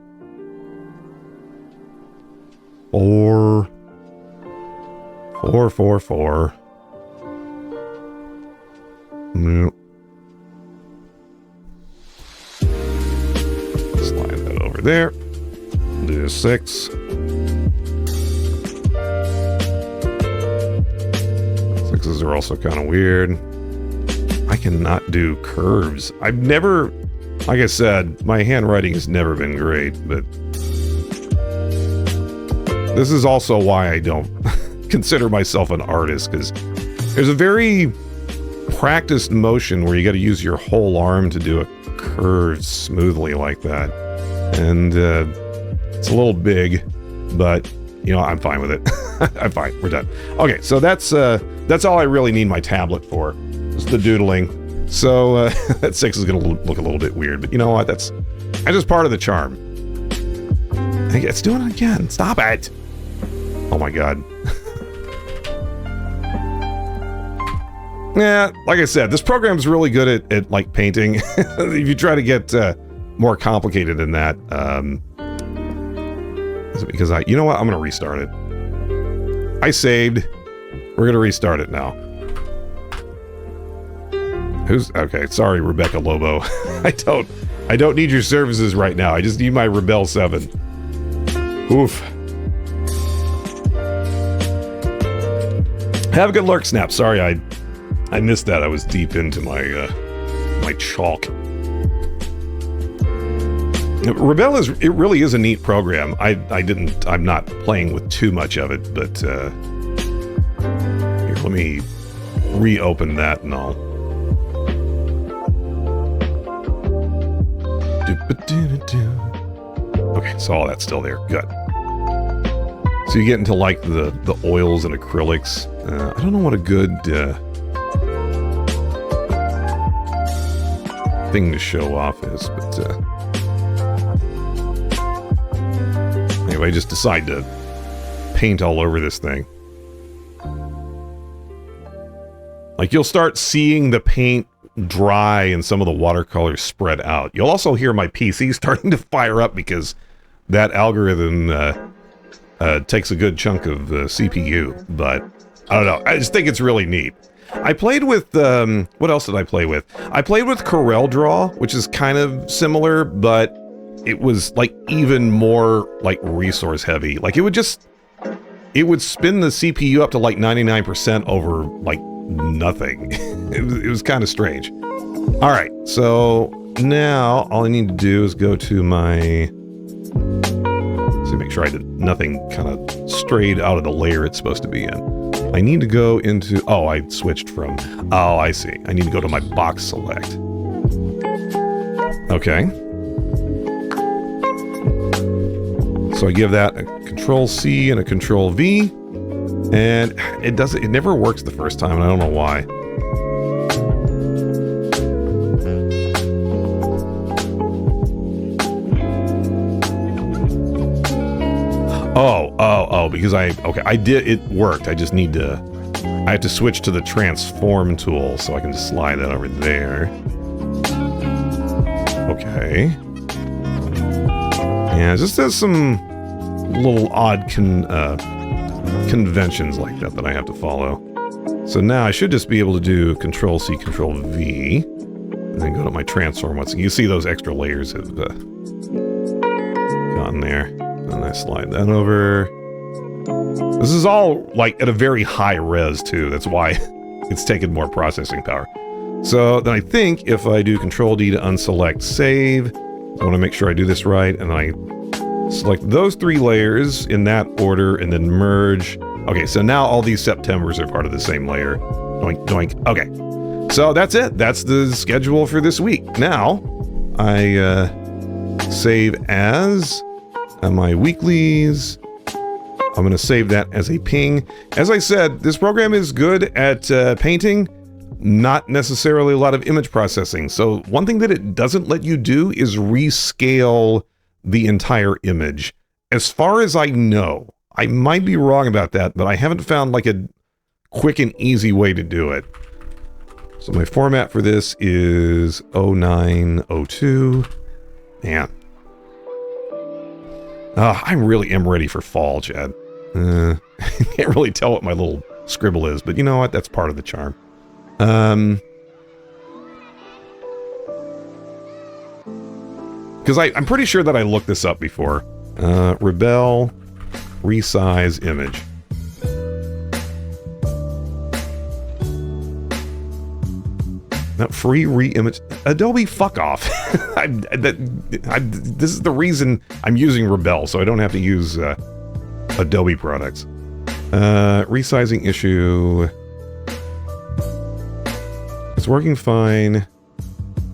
4. 444. Nope. Slide that over there. Do 6. 6s are also kind of weird. I cannot do curves. I've never, like I said, my handwriting has never been great, but this is also why I don't consider myself an artist, because there's a very practiced motion where you got to use your whole arm to do a curve smoothly like that. And it's a little big, but you know, I'm fine with it. I'm fine. We're done. Okay, so that's all I really need my tablet for. Is the doodling. So that 6 is going to look a little bit weird, but you know what? That's just part of the charm. Hey, it's doing it again. Stop it. Oh my god. Yeah, like I said, this program is really good at like painting. If you try to get more complicated than that, is it because you know what? I'm going to restart it. I saved. We're going to restart it now. Okay, sorry, Rebecca Lobo. I don't need your services right now. I just need my Rebel 7. Oof. Have a good lurk, Snap. Sorry, I missed that. I was deep into my my chalk. Rebel it really is a neat program. I'm not playing with too much of it, but here, let me reopen that and all. Okay, so all that's still there. Good. So you get into like the oils and acrylics. I don't know what a good thing to show off is, but anyway, just decide to paint all over this thing. Like you'll start seeing the paint dry and some of the watercolors spread out. You'll also hear my PC starting to fire up because that algorithm takes a good chunk of CPU, but I don't know. I just think it's really neat. I played with, what else did I play with? I played with Corel Draw, which is kind of similar, but it was like even more like resource heavy. Like it would spin the CPU up to like 99% over like nothing. It was kind of strange. All right, so now all I need to do is go to my, make sure I did nothing kind of strayed out of the layer it's supposed to be in. I need to go into, I switched from, I see. I need to go to my box select. Okay. So I give that a Control C and a Control V, and it never works the first time, and I don't know why. Because it worked. I just need to, I have to switch to the transform tool, so I can just slide that over there. Okay. Yeah, just there's some little odd conventions like that I have to follow. So now I should just be able to do Control C, Control V, and then go to my transform once again. You see those extra layers have gone there. And I slide that over. This is all like at a very high res too. That's why it's taken more processing power. So then I think if I do Control D to unselect save, I want to make sure I do this right, and then I select those 3 layers in that order and then merge. Okay, so now all these Septembers are part of the same layer. Doink, doink. Okay, so that's it. That's the schedule for this week. Now I save as my weeklies. I'm going to save that as a ping. As I said, this program is good at painting, not necessarily a lot of image processing. So one thing that it doesn't let you do is rescale the entire image. As far as I know, I might be wrong about that, but I haven't found like a quick and easy way to do it. So my format for this is 0902. Man. I really am ready for fall, Chad. Can't really tell what my little scribble is, but you know what? That's part of the charm. Because I'm pretty sure that I looked this up before. Rebel resize image. Not free re-image. Adobe, fuck off. This is the reason I'm using Rebel, so I don't have to use Adobe products. Resizing issue. It's working fine.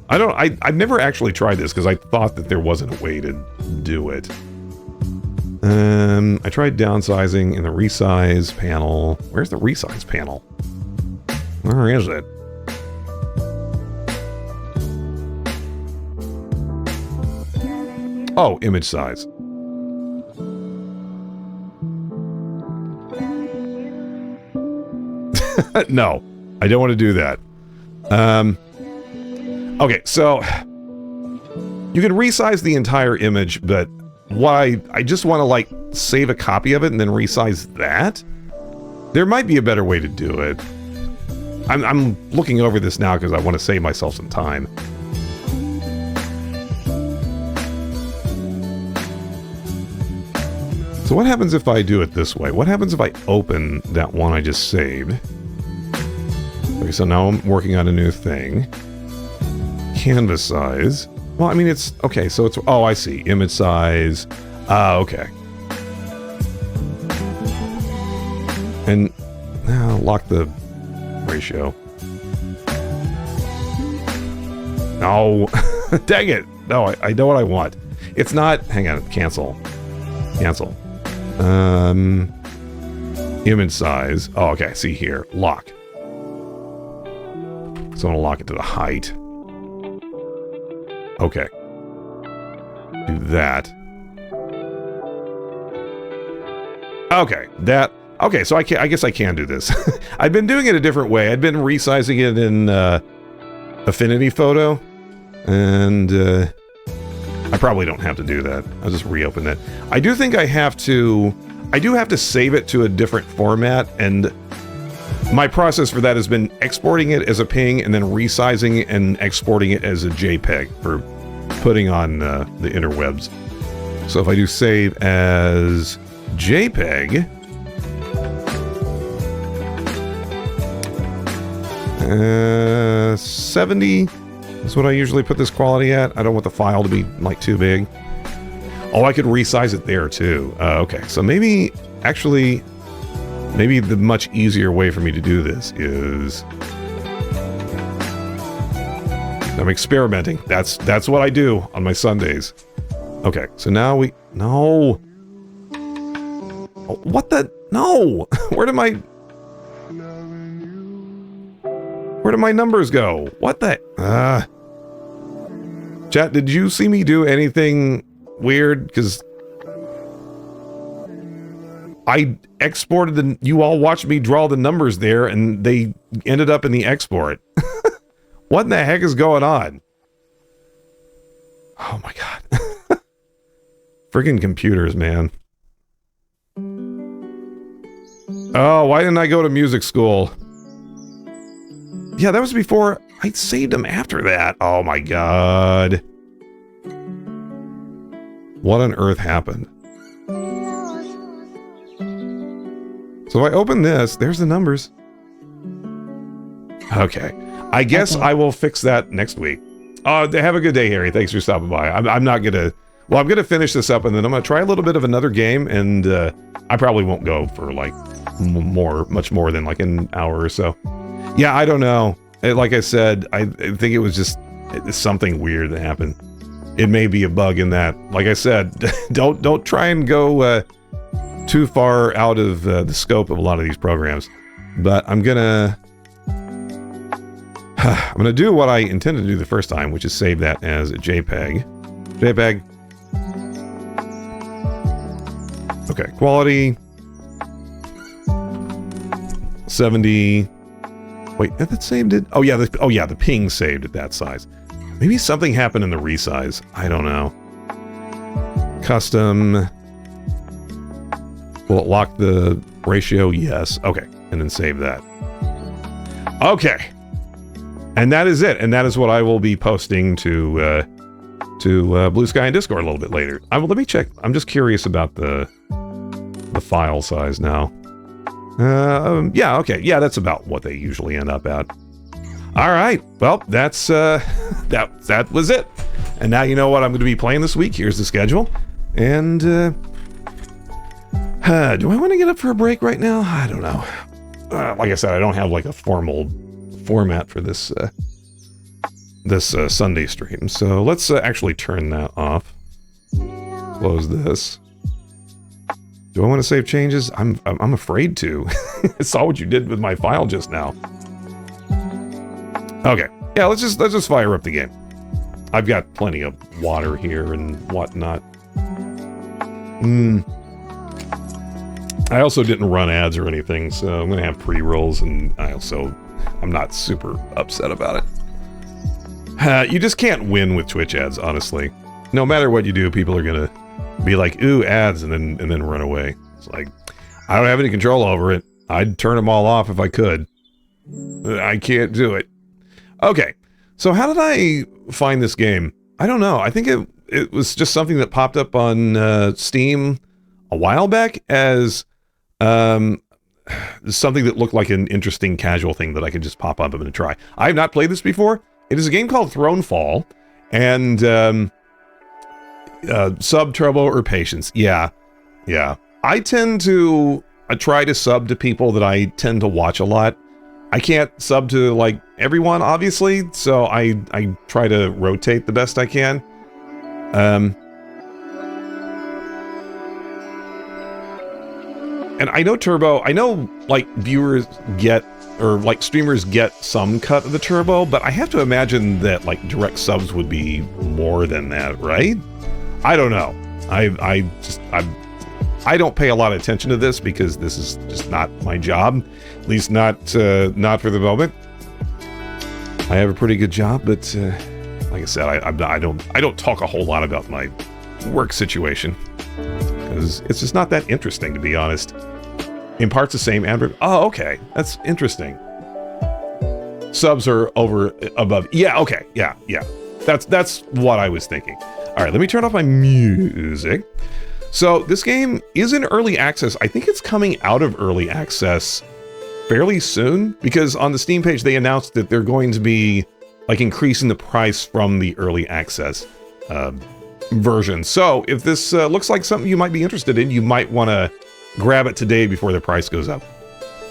I've never actually tried this because I thought that there wasn't a way to do it. I tried downsizing in the resize panel. Where's the resize panel? Where is it? Oh, image size. No, I don't want to do that. Okay, so you can resize the entire image, but why? I just want to like save a copy of it and then resize that. There might be a better way to do it. I'm looking over this now because I want to save myself some time. So what happens if I do it this way? What happens if I open that one I just saved? Okay, so now I'm working on a new thing. Canvas size. Well, I mean, it's... Okay, so it's... Oh, I see. Image size. Okay. And... Now, lock the ratio. No. Dang it. No, I know what I want. It's not... Hang on. Cancel. Cancel. Image size. Oh, okay. See here. Lock. So I'm going to lock it to the height. Okay. Do that. Okay. That. Okay, so I guess I can do this. I've been doing it a different way. I've been resizing it in Affinity Photo. And I probably don't have to do that. I'll just reopen it. I do think I have to... I do have to save it to a different format, and my process for that has been exporting it as a PNG and then resizing and exporting it as a JPEG for putting on the interwebs. So if I do save as JPEG... 70 is what I usually put this quality at. I don't want the file to be like too big. Oh, I could resize it there too. Okay, so maybe actually the much easier way for me to do this is I'm experimenting. That's what I do on my Sundays. Okay, so now we no. Oh, what the no? Where did my numbers go? What the? Chat, did you see me do anything weird? Because I exported you all watched me draw the numbers there and they ended up in the export. What in the heck is going on? Oh my god. Friggin' computers, man. Oh, why didn't I go to music school? Yeah, that was before I saved them after that. Oh my god. What on earth happened? So if I open this, there's the numbers. Okay. I guess I will fix that next week. Have a good day, Harry. Thanks for stopping by. I'm not gonna... Well, I'm gonna finish this up and then I'm gonna try a little bit of another game and I probably won't go for like much more than like an hour or so. Yeah, I don't know. Like I said, I think it was just something weird that happened. It may be a bug in that. Like I said, don't try and go too far out of the scope of a lot of these programs. But I'm gonna do what I intended to do the first time, which is save that as a JPEG. JPEG. Okay, quality 70. Wait, that saved it? Oh yeah, the ping saved at that size. Maybe something happened in the resize. I don't know. Custom. Will it lock the ratio? Yes. Okay. And then save that. Okay. And that is it. And that is what I will be posting to Blue Sky and Discord a little bit later. Let me check. I'm just curious about the file size now. Yeah, okay. Yeah, that's about what they usually end up at. All right. Well, that's that was it. And now you know what I'm going to be playing this week. Here's the schedule. And do I want to get up for a break right now? I don't know. Like I said, I don't have like a formal format for this Sunday stream. So let's actually turn that off. Close this. Do I want to save changes? I'm afraid to. I saw what you did with my file just now. Okay. Yeah, let's just fire up the game. I've got plenty of water here and whatnot. I also didn't run ads or anything, so I'm gonna have pre-rolls, and I'm not super upset about it. You just can't win with Twitch ads, honestly. No matter what you do, people are gonna be like, ooh, ads, and then run away. It's like, I don't have any control over it. I'd turn them all off if I could. I can't do it. Okay, so how did I find this game? I don't know. I think it was just something that popped up on Steam a while back as something that looked like an interesting casual thing that I could just pop up and try. I have not played this before. It is a game called Thronefall, and sub, turbo, or patience. Yeah. I tend to try to sub to people that I tend to watch a lot. I can't sub to like everyone, obviously, so I try to rotate the best I can. And I know turbo, I know like viewers get, or like streamers get some cut of the turbo, but I have to imagine that like direct subs would be more than that, right? I don't know. I don't pay a lot of attention to this because this is just not my job, at least not for the moment. I have a pretty good job, but like I said, I don't talk a whole lot about my work situation because it's just not that interesting, to be honest. In parts the same, Android. Oh, okay, that's interesting. Subs are above. Yeah, okay, yeah. That's what I was thinking. All right, let me turn off my music. So this game is in early access. I think it's coming out of early access fairly soon, because on the Steam page they announced that they're going to be like increasing the price from the early access version. So if this looks like something you might be interested in, you might want to grab it today before the price goes up.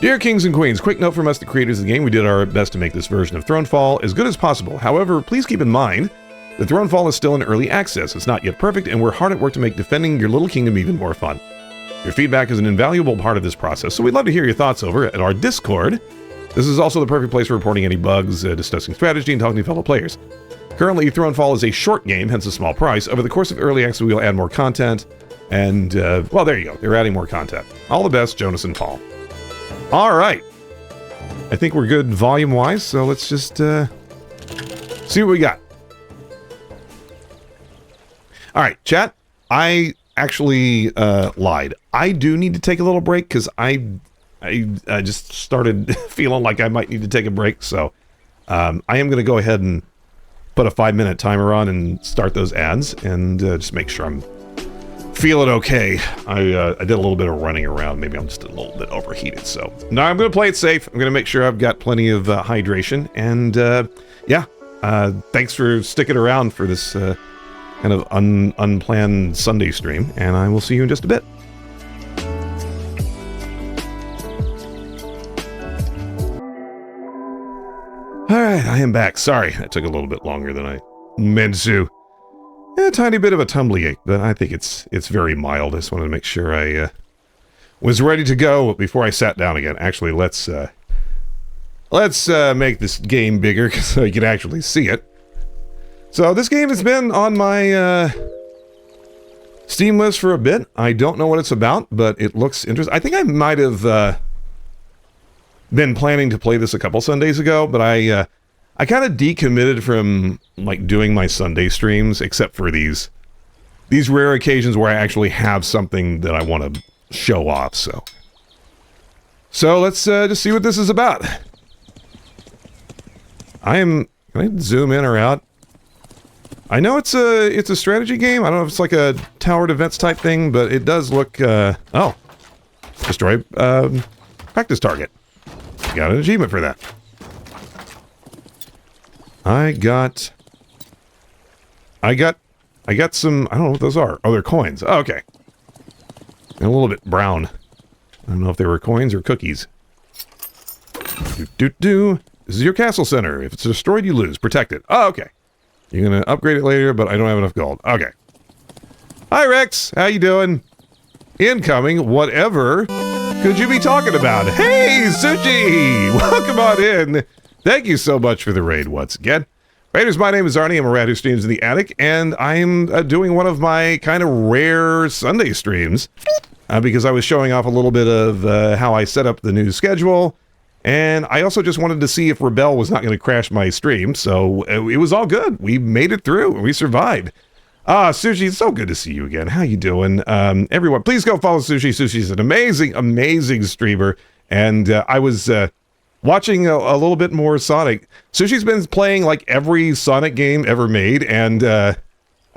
Dear Kings and Queens, quick note from us, the creators of the game. We did our best to make this version of Thronefall as good as possible. However, please keep in mind that Thronefall is still in early access. It's not yet perfect, and we're hard at work to make defending your little kingdom even more fun. Your feedback is an invaluable part of this process, so we'd love to hear your thoughts over at our Discord. This is also the perfect place for reporting any bugs, discussing strategy, and talking to fellow players. Currently, Thronefall is a short game, hence a small price. Over the course of early access, we will add more content, and, well, there you go. They're adding more content. All the best, Jonas and Paul. All right. I think we're good volume-wise, so let's just see what we got. All right, chat. I actually lied. I do need to take a little break because I just started feeling like I might need to take a break. So I am going to go ahead and put a 5-minute timer on and start those ads and just make sure I'm feeling okay. I did a little bit of running around. Maybe I'm just a little bit overheated. So no, I'm going to play it safe. I'm going to make sure I've got plenty of hydration. And yeah, thanks for sticking around for this kind of unplanned Sunday stream. And I will see you in just a bit. All right, I am back. Sorry, that took a little bit longer than I meant to. A tiny bit of a tumbly ache, but I think it's very mild. I just wanted to make sure I was ready to go before I sat down again. Actually, let's make this game bigger so you can actually see it. So this game has been on my Steam list for a bit. I don't know what it's about, but it looks interesting. I think I might have been planning to play this a couple Sundays ago, but I kind of decommitted from like doing my Sunday streams, except for these rare occasions where I actually have something that I want to show off. So let's just see what this is about. Can I zoom in or out? I know it's a strategy game. I don't know if it's like a tower defense type thing, but it does look, oh. Destroy, practice target. Got an achievement for that. I got some, I don't know what those are. Oh, they're coins. Oh, okay. And a little bit brown. I don't know if they were coins or cookies. This is your castle center. If it's destroyed, you lose. Protect it. Oh, okay. You're gonna upgrade it later, but I don't have enough gold. Okay. Hi, Rex. How you doing? Incoming. Whatever could you be talking about? Hey, Sushi! Welcome on in. Thank you so much for the raid once again. Raiders, my name is Arnie. I'm a rat who streams in the attic, and I'm doing one of my kind of rare Sunday streams because I was showing off a little bit of how I set up the new schedule, and I also just wanted to see if Rebel was not going to crash my stream, so it was all good. We made it through, and we survived. Sushi, it's so good to see you again. How you doing? Everyone, please go follow Sushi. Sushi's an amazing, amazing streamer, and I was watching a little bit more Sonic. Sushi's been playing like every Sonic game ever made, and I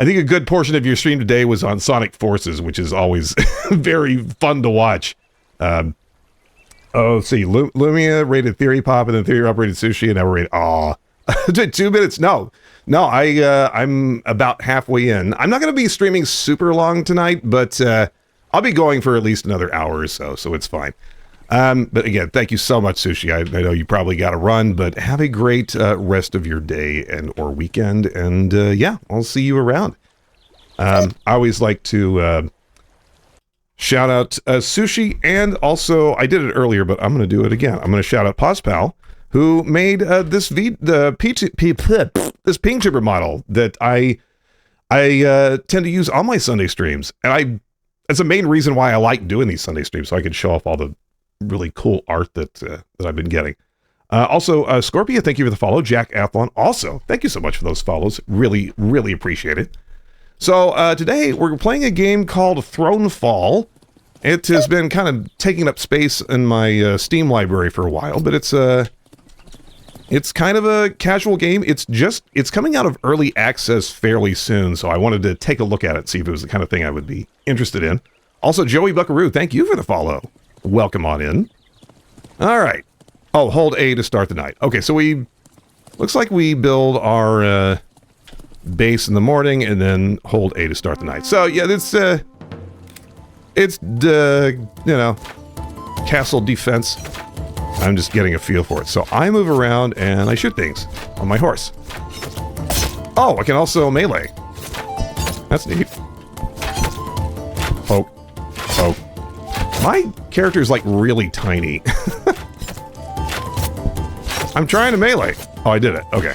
think a good portion of your stream today was on Sonic Forces, which is always very fun to watch. Let's see. Lumia rated Theory Pop, and then Theory Pop rated Sushi, and now we're rated, 2 minutes? No, I'm about halfway in. I'm not going to be streaming super long tonight, but I'll be going for at least another hour or so it's fine. But again, thank you so much, Sushi. I know you probably got to run, but have a great rest of your day or weekend, and yeah, I'll see you around. I always like to shout out Sushi, and also, I did it earlier, but I'm going to do it again. I'm going to shout out PawsPal, who made this Ping Trooper model that I tend to use on my Sunday streams, and that's the main reason why I like doing these Sunday streams, so I can show off all the really cool art that I've been getting. Also, Scorpia, thank you for the follow. Jack Athlon, also, thank you so much for those follows. Really, really appreciate it. So today we're playing a game called Thronefall. It has been kind of taking up space in my Steam library for a while, but it's kind of a casual game. It's coming out of early access fairly soon, so I wanted to take a look at it, see if it was the kind of thing I would be interested in. Also, Joey Buckaroo, thank you for the follow. Welcome on in. All right. Oh, hold A to start the night. Okay, so looks like we build our base in the morning and then hold A to start the night. So yeah, it's castle defense. I'm just getting a feel for it. So I move around and I shoot things on my horse. Oh, I can also melee. That's neat. Poke. Poke. My character is like really tiny. I'm trying to melee. Oh, I did it. Okay.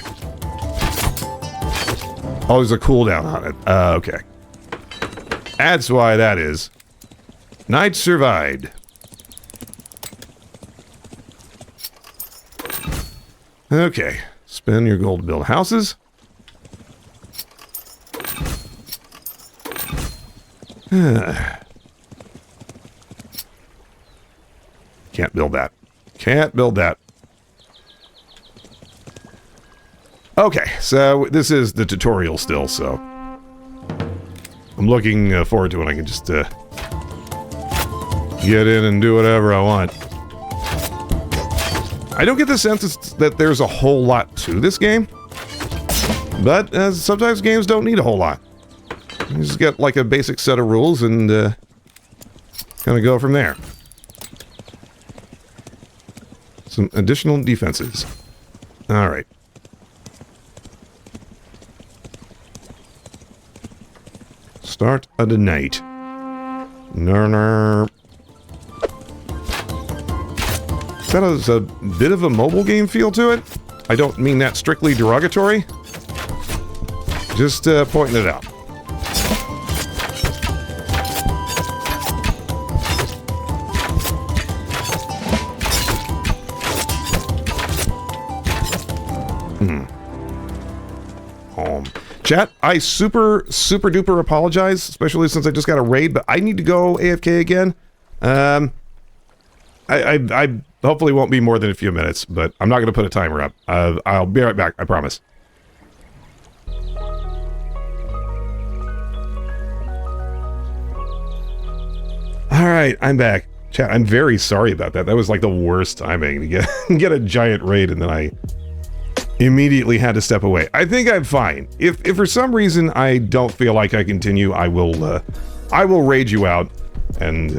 Oh, there's a cooldown on it. Okay. That's why that is. Night survived. Okay. Spend your gold to build houses. Can't build that. Can't build that. Okay, so this is the tutorial still, so I'm looking forward to when I can just get in and do whatever I want. I don't get the sense that there's a whole lot to this game, but sometimes games don't need a whole lot. You just get like a basic set of rules and kind of go from there. Some additional defenses. All right. Start of the night. That has a bit of a mobile game feel to it. I don't mean that strictly derogatory. Just pointing it out. Chat, I super duper apologize, especially since I just got a raid, but I need to go AFK again. I hopefully won't be more than a few minutes, but I'm not going to put a timer up. I'll be right back, I promise. All right, I'm back. Chat, I'm very sorry about that. That was like the worst timing to get a giant raid, and then I immediately had to step away. I think I'm fine. If for some reason I don't feel like I continue, I will raid you out. And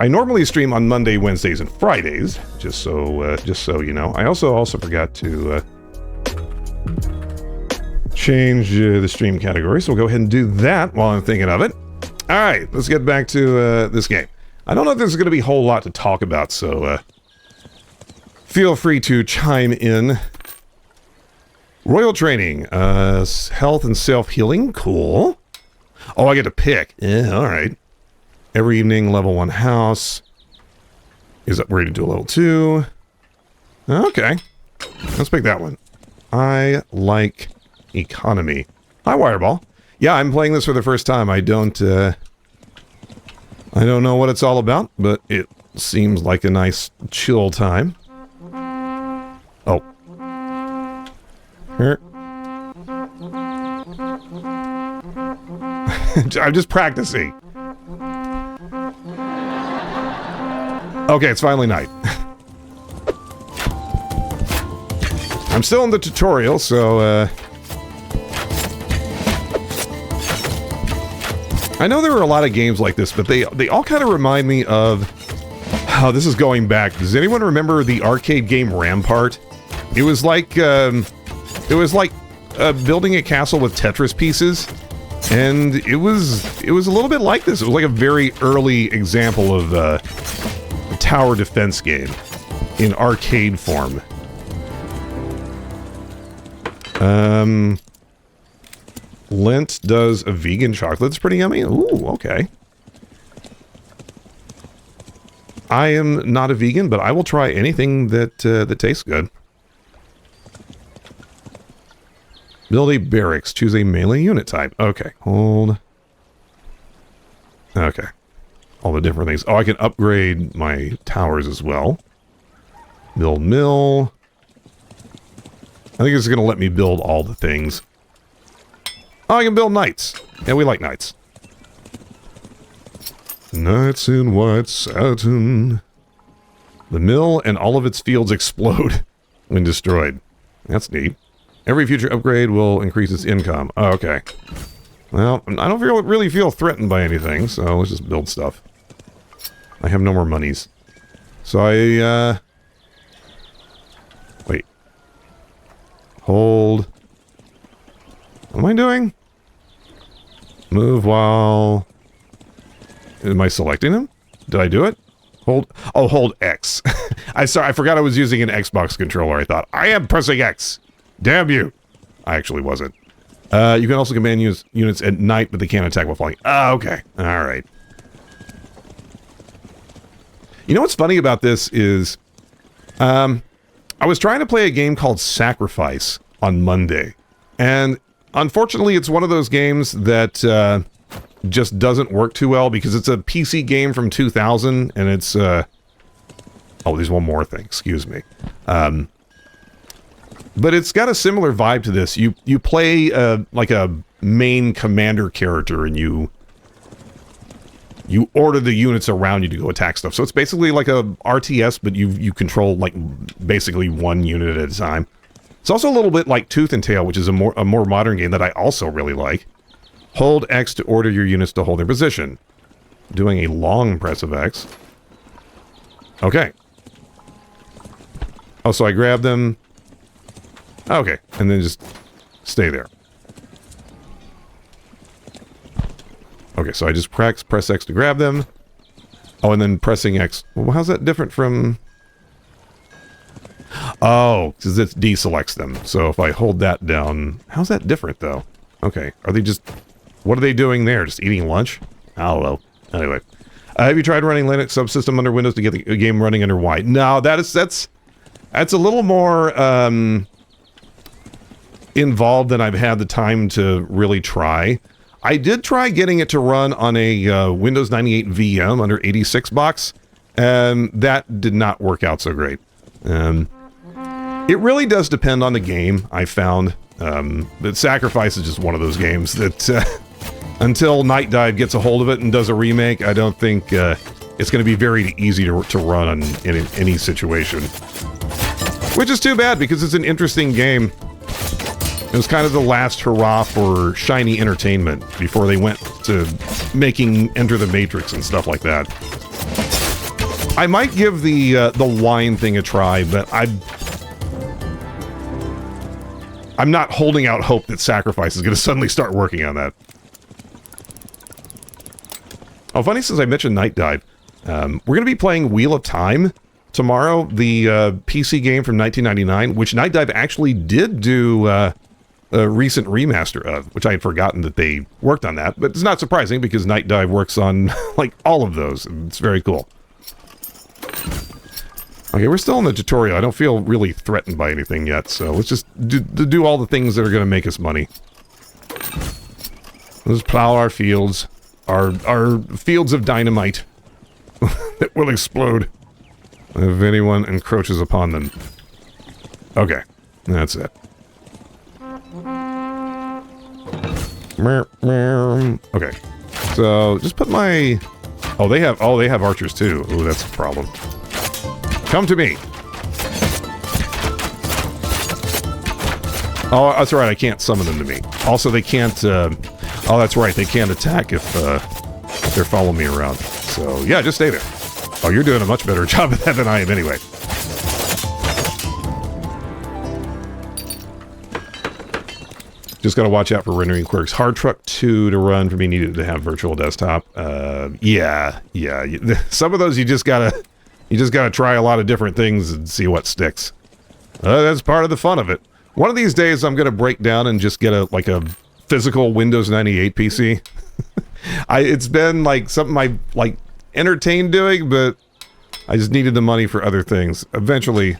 I normally stream on Monday, Wednesdays, and Fridays, just so you know. I also forgot to change the stream category, so we'll go ahead and do that while I'm thinking of it. All right, let's get back to this game. I don't know if there's going to be a whole lot to talk about, so feel free to chime in. Royal training, health and self-healing, cool. Oh, I get to pick. Yeah, all right. Every evening, level 1 house is upgraded to a level 2. Okay, let's pick that one. I like economy. Hi, Wireball. Yeah, I'm playing this for the first time. I don't know what it's all about, but it seems like a nice chill time. Oh. Here. I'm just practicing. Okay, it's finally night. I'm still in the tutorial, so I know there were a lot of games like this, but they all kind of remind me of... Oh, this is going back. Does anyone remember the arcade game Rampart? It was like building a castle with Tetris pieces, and it was a little bit like this. It was like a very early example of a tower defense game in arcade form. Lent does a vegan chocolate. It's pretty yummy. Ooh, okay. I am not a vegan, but I will try anything that tastes good. Build a barracks. Choose a melee unit type. Okay, hold. Okay. All the different things. Oh, I can upgrade my towers as well. Build mill. I think it's going to let me build all the things. Oh, I can build knights. Yeah, we like knights. Knights in white satin. The mill and all of its fields explode when destroyed. That's neat. Every future upgrade will increase its income. Oh, okay. Well, I don't really feel threatened by anything, so let's just build stuff. I have no more monies. So wait. Hold. What am I doing? Move while... Am I selecting him? Did I do it? Hold... Oh, hold X. I forgot I was using an Xbox controller. I thought, I am pressing X. Damn you. I actually wasn't. You can also command units at night, but they can't attack while flying. Ah, okay. Alright. You know what's funny about this is... I was trying to play a game called Sacrifice on Monday. And... Unfortunately, it's one of those games that just doesn't work too well because it's a PC game from 2000 and it's... Oh, there's one more thing. Excuse me. But it's got a similar vibe to this. You play like a main commander character and you order the units around you to go attack stuff. So it's basically like a RTS, but you control like basically one unit at a time. It's also a little bit like Tooth and Tail, which is a more modern game that I also really like. Hold X to order your units to hold their position. Doing a long press of X. Okay. Oh, so I grab them. Okay, and then just stay there. Okay, so I just press X to grab them. Oh, and then pressing X. Well, how's that different from... Oh, because it deselects them. So if I hold that down... How's that different, though? Okay, are they just... What are they doing there? Just eating lunch? Oh, well. Anyway. Have you tried running Linux subsystem under Windows to get the game running under Y? No, that's a little more involved than I've had the time to really try. I did try getting it to run on a Windows 98 VM under 86 box, and that did not work out so great. It really does depend on the game, I found. But Sacrifice is just one of those games that until Night Dive gets a hold of it and does a remake, I don't think it's going to be very easy to run in any situation. Which is too bad, because it's an interesting game. It was kind of the last hurrah for shiny entertainment before they went to making Enter the Matrix and stuff like that. I might give the wine thing a try, but I'm not holding out hope that Sacrifice is going to suddenly start working on that. Oh, funny, since I mentioned Night Dive, we're going to be playing Wheel of Time tomorrow, the PC game from 1999, which Night Dive actually did do a recent remaster of, which I had forgotten that they worked on that, but it's not surprising because Night Dive works on like all of those, and it's very cool. Okay, we're still in the tutorial. I don't feel really threatened by anything yet, so let's just do all the things that are going to make us money. Let's plow our fields. Our fields of dynamite that will explode if anyone encroaches upon them. Okay, that's it. Okay, so just put my... Oh, they have archers too. Ooh, that's a problem. Come to me. Oh, that's right. I can't summon them to me. Also, they can't... oh, that's right. They can't attack if they're following me around. So, yeah, just stay there. Oh, you're doing a much better job of that than I am anyway. Just gotta watch out for rendering quirks. Hard Truck 2 to run for me needed to have virtual desktop. Yeah. Some of those you just gotta try a lot of different things and see what sticks. That's part of the fun of it. One of these days I'm gonna break down and just get a physical Windows 98 PC. It's been like something I like entertained doing, but I just needed the money for other things. Eventually,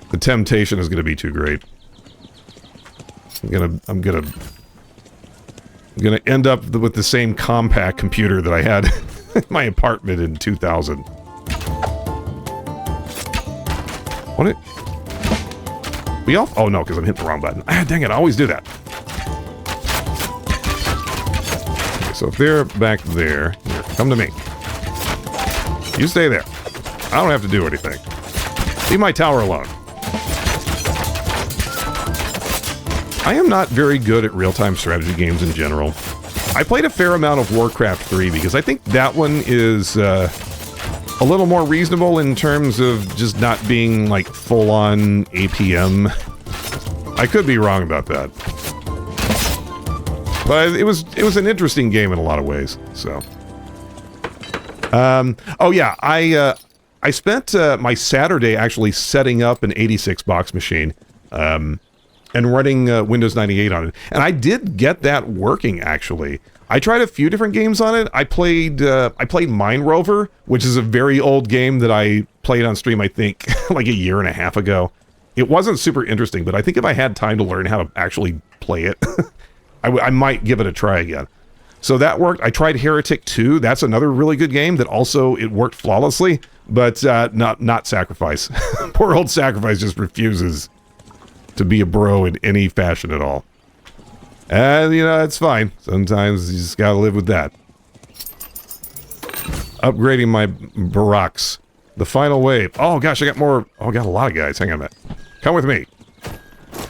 the temptation is gonna be too great. I'm gonna end up with the same compact computer that I had in my apartment in 2000. What it? We all? Oh no, because I'm hitting the wrong button. Ah, dang it! I always do that. Okay, so if they're back there, here, come to me. You stay there. I don't have to do anything. Leave my tower alone. I am not very good at real-time strategy games in general. I played a fair amount of Warcraft 3 because I think that one is a little more reasonable in terms of just not being like full-on APM. I could be wrong about that. But it was an interesting game in a lot of ways, so. Oh yeah, I spent my Saturday actually setting up an 86-box machine. And running Windows 98 on it. And I did get that working, actually. I tried a few different games on it. I played Mine Rover, which is a very old game that I played on stream, I think, like a year and a half ago. It wasn't super interesting, but I think if I had time to learn how to actually play it, I might give it a try again. So that worked. I tried Heretic 2. That's another really good game that also, it worked flawlessly, but not Sacrifice. Poor old Sacrifice just refuses to be a bro in any fashion at all. And, you know, it's fine. Sometimes you just gotta live with that. Upgrading my barracks. The final wave. Oh, gosh, I got more... Oh, I got a lot of guys. Hang on a minute. Come with me.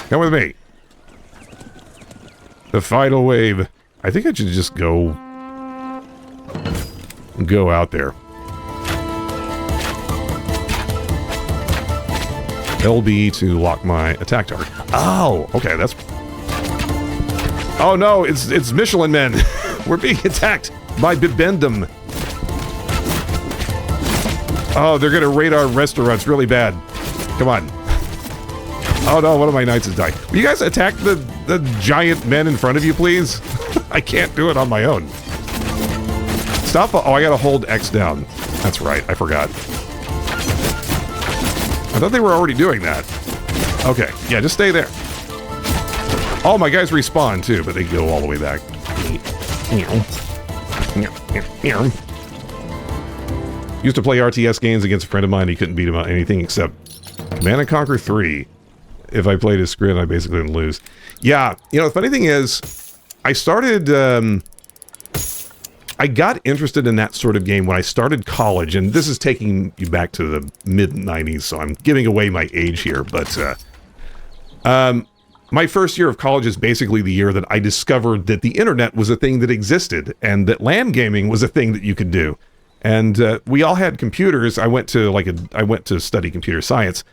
Come with me. The final wave. I think I should just go out there. LB to lock my attack target. Oh, okay, that's... Oh no, it's Michelin Men. We're being attacked by Bibendum. Oh, they're gonna raid our restaurants really bad. Come on. Oh no, one of my knights has died. Will you guys attack the giant men in front of you, please? I can't do it on my own. Stop. Oh, I gotta hold X down. That's right, I forgot. I thought they were already doing that. Okay, yeah, just stay there. Oh, my guys respawn too, but they go all the way back. Used to play RTS games against a friend of mine. He couldn't beat him on anything except Command & Conquer 3. If I played his screen, I basically didn't lose. Yeah, you know, the funny thing is, I started, I got interested in that sort of game when I started college, and this is taking you back to the mid-90s, so I'm giving away my age here, but, my first year of college is basically the year that I discovered that the internet was a thing that existed, and that LAN gaming was a thing that you could do. And we all had computers. I went to study computer science.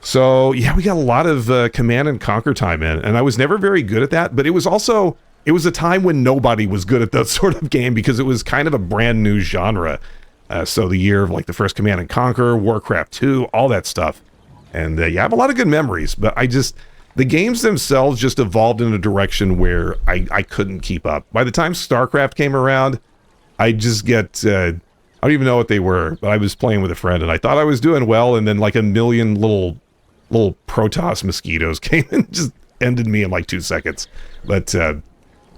So yeah, we got a lot of Command & Conquer time in, and I was never very good at that. But it was a time when nobody was good at that sort of game because it was kind of a brand new genre. So the year of like the first Command & Conquer, Warcraft 2, all that stuff. And yeah, I have a lot of good memories. But the games themselves just evolved in a direction where I couldn't keep up. By the time StarCraft came around, I just get I don't even know what they were, but I was playing with a friend and I thought I was doing well, and then like a million little Protoss mosquitoes came and just ended me in like 2 seconds. But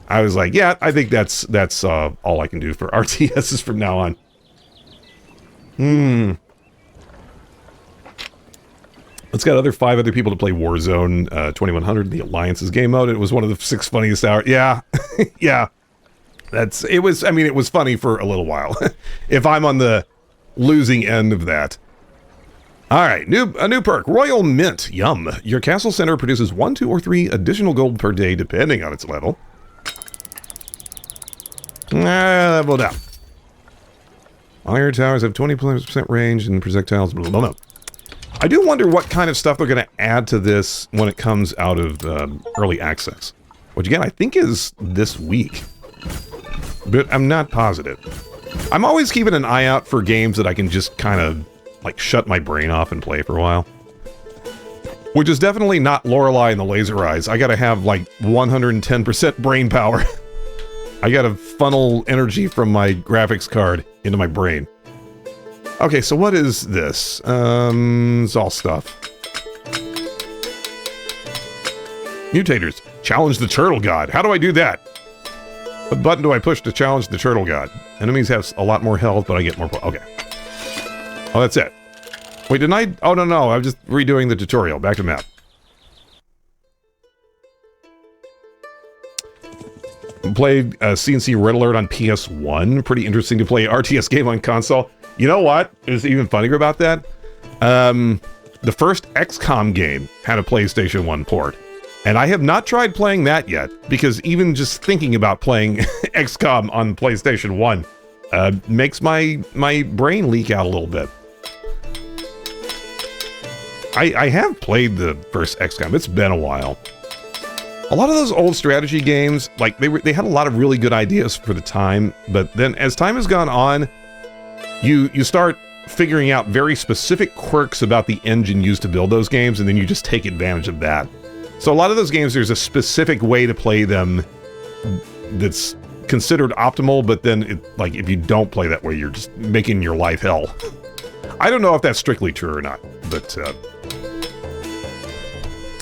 I was like, yeah, I think that's all I can do for RTSs from now on. Let's got 5 other people to play Warzone 2100, the Alliance's game mode. It was one of the 6 funniest hours. Yeah, yeah. It was funny for a little while. If I'm on the losing end of that. All right, a new perk, Royal Mint. Yum. Your castle center produces 1, 2, or 3 additional gold per day, depending on its level. Level down. All your towers have 20% range and projectiles. Blah, blah, blah. I do wonder what kind of stuff they're going to add to this when it comes out of early access. Which again, I think is this week. But I'm not positive. I'm always keeping an eye out for games that I can just kind of like shut my brain off and play for a while. Which is definitely not Lorelei and the Laser Eyes. I gotta have like 110% brain power. I gotta funnel energy from my graphics card into my brain. Okay, so what is this? It's all stuff. Mutators. Challenge the Turtle God. How do I do that? What button do I push to challenge the Turtle God? Enemies have a lot more health, but I get more... Okay. Oh, that's it. Wait, didn't I... Oh, no. I'm just redoing the tutorial. Back to map. Played CNC Red Alert on PS1. Pretty interesting to play RTS game on console. You know what is even funnier about that? The first XCOM game had a PlayStation 1 port. And I have not tried playing that yet, because even just thinking about playing XCOM on PlayStation 1 makes my brain leak out a little bit. I have played the first XCOM. It's been a while. A lot of those old strategy games, like they had a lot of really good ideas for the time, but then as time has gone on, you start figuring out very specific quirks about the engine used to build those games, and then you just take advantage of that. So a lot of those games, there's a specific way to play them that's considered optimal, but then like if you don't play that way, you're just making your life hell. I don't know if that's strictly true or not, but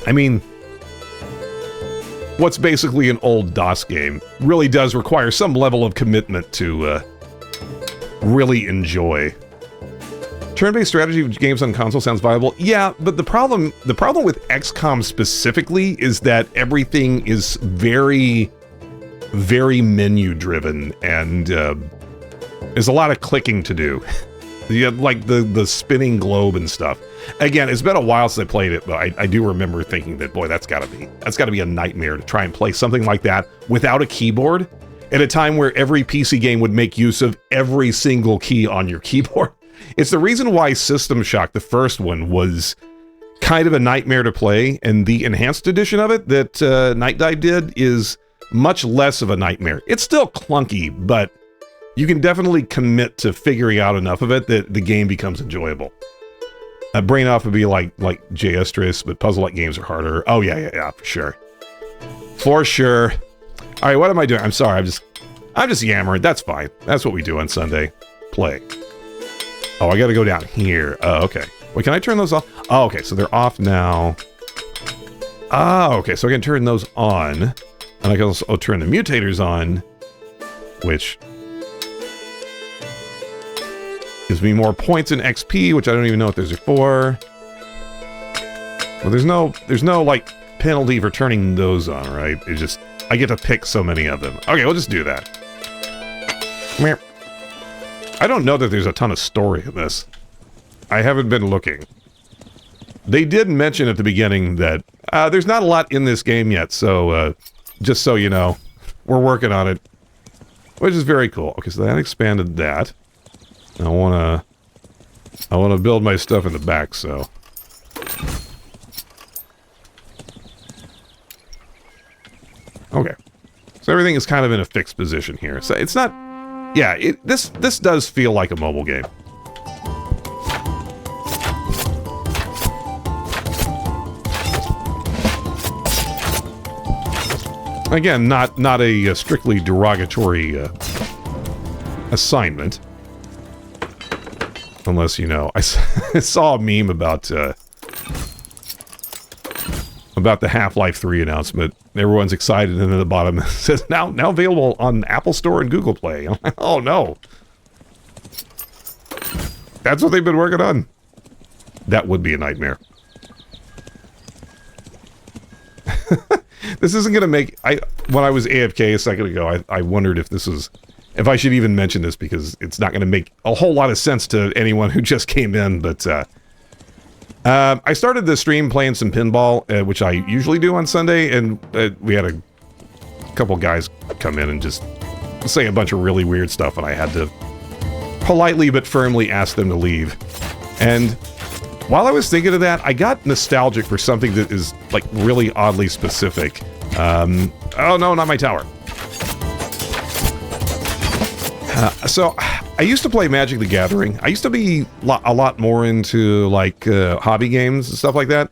I mean, what's basically an old DOS game really does require some level of commitment to really enjoy. Turn-based strategy games on console sounds viable. Yeah, but the problem with XCOM specifically is that everything is very, very menu-driven, and there's a lot of clicking to do. You have, like, the spinning globe and stuff. Again, it's been a while since I played it, but I do remember thinking that, boy, that's gotta be a nightmare to try and play something like that without a keyboard at a time where every PC game would make use of every single key on your keyboard. It's the reason why System Shock, the first one, was kind of a nightmare to play, and the enhanced edition of it that Night Dive did is much less of a nightmare. It's still clunky, but you can definitely commit to figuring out enough of it that the game becomes enjoyable. Brain Off would be like J-Estris, but puzzle-like games are harder. Oh, yeah, for sure. For sure. All right, what am I doing? I'm sorry, I'm just yammering. That's fine. That's what we do on Sunday. Play. Oh, I gotta go down here. Oh, okay. Wait, can I turn those off? Oh, okay, so they're off now. Ah, okay, so I can turn those on. And I can also turn the mutators on, which gives me more points in XP, which I don't even know what those are for. Well, there's no like penalty for turning those on, right? It's just I get to pick so many of them. Okay, we'll just do that. Meow. I don't know that there's a ton of story in this. I haven't been looking. They did mention at the beginning that there's not a lot in this game yet, so just so you know, we're working on it, which is very cool. Okay, so that expanded that. I wanna build my stuff in the back, so. Okay, so everything is kind of in a fixed position here. So it's not, yeah. This does feel like a mobile game. Again, not a strictly derogatory assignment. Unless, you know, I saw a meme about the Half-Life 3 announcement. Everyone's excited, and at the bottom it says, now available on Apple Store and Google Play. I'm like, oh no. That's what they've been working on. That would be a nightmare. This isn't going to make... When I was AFK a second ago, I wondered if this was... If I should even mention this, because it's not going to make a whole lot of sense to anyone who just came in, but... I started the stream playing some pinball, which I usually do on Sunday, and we had a couple guys come in and just say a bunch of really weird stuff, and I had to politely but firmly ask them to leave. And while I was thinking of that, I got nostalgic for something that is, like, really oddly specific. Oh no, not my tower. So, I used to play Magic the Gathering. I used to be a lot more into, like, hobby games and stuff like that.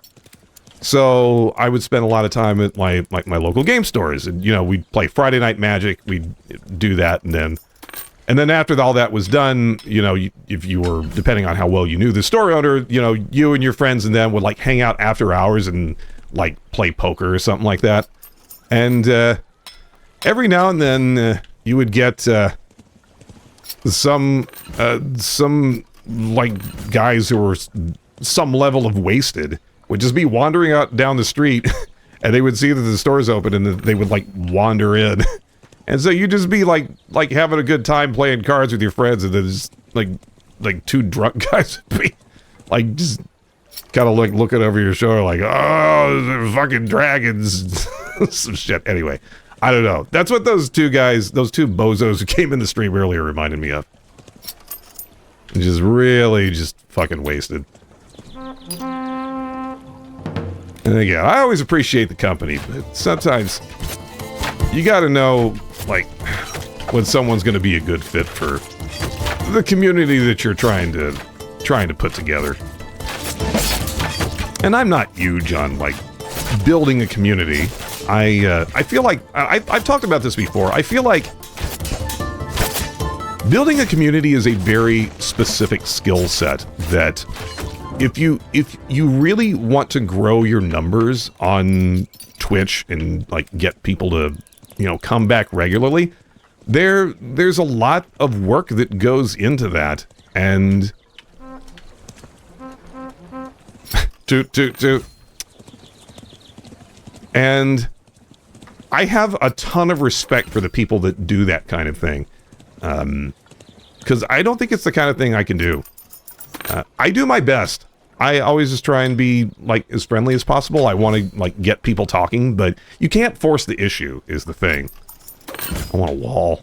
So, I would spend a lot of time at my local game stores. And, you know, we'd play Friday Night Magic. We'd do that, and then after all that was done, you know, if you were, depending on how well you knew the store owner, you know, you and your friends and them would, like, hang out after hours and, like, play poker or something like that. And, every now and then, you would get, some like guys who were some level of wasted would just be wandering out down the street and they would see that the store's open and they would like wander in. And so you'd just be like having a good time playing cards with your friends, and then just like two drunk guys would be like just kind of like looking over your shoulder like, oh, fucking dragons. Some shit. Anyway, I don't know. That's what those two guys, those two bozos who came in the stream earlier reminded me of. Just really just fucking wasted. And again, I always appreciate the company, but sometimes you gotta know, like, when someone's gonna be a good fit for the community that you're trying to put together. And I'm not huge on, like, building a community. I feel like, I've talked about this before, I feel like building a community is a very specific skill set that if you really want to grow your numbers on Twitch and, like, get people to, you know, come back regularly, there's a lot of work that goes into that, and and I have a ton of respect for the people that do that kind of thing. Because I don't think it's the kind of thing I can do. I do my best. I always just try and be, like, as friendly as possible. I want to, like, get people talking, but you can't force the issue, is the thing. I want a wall.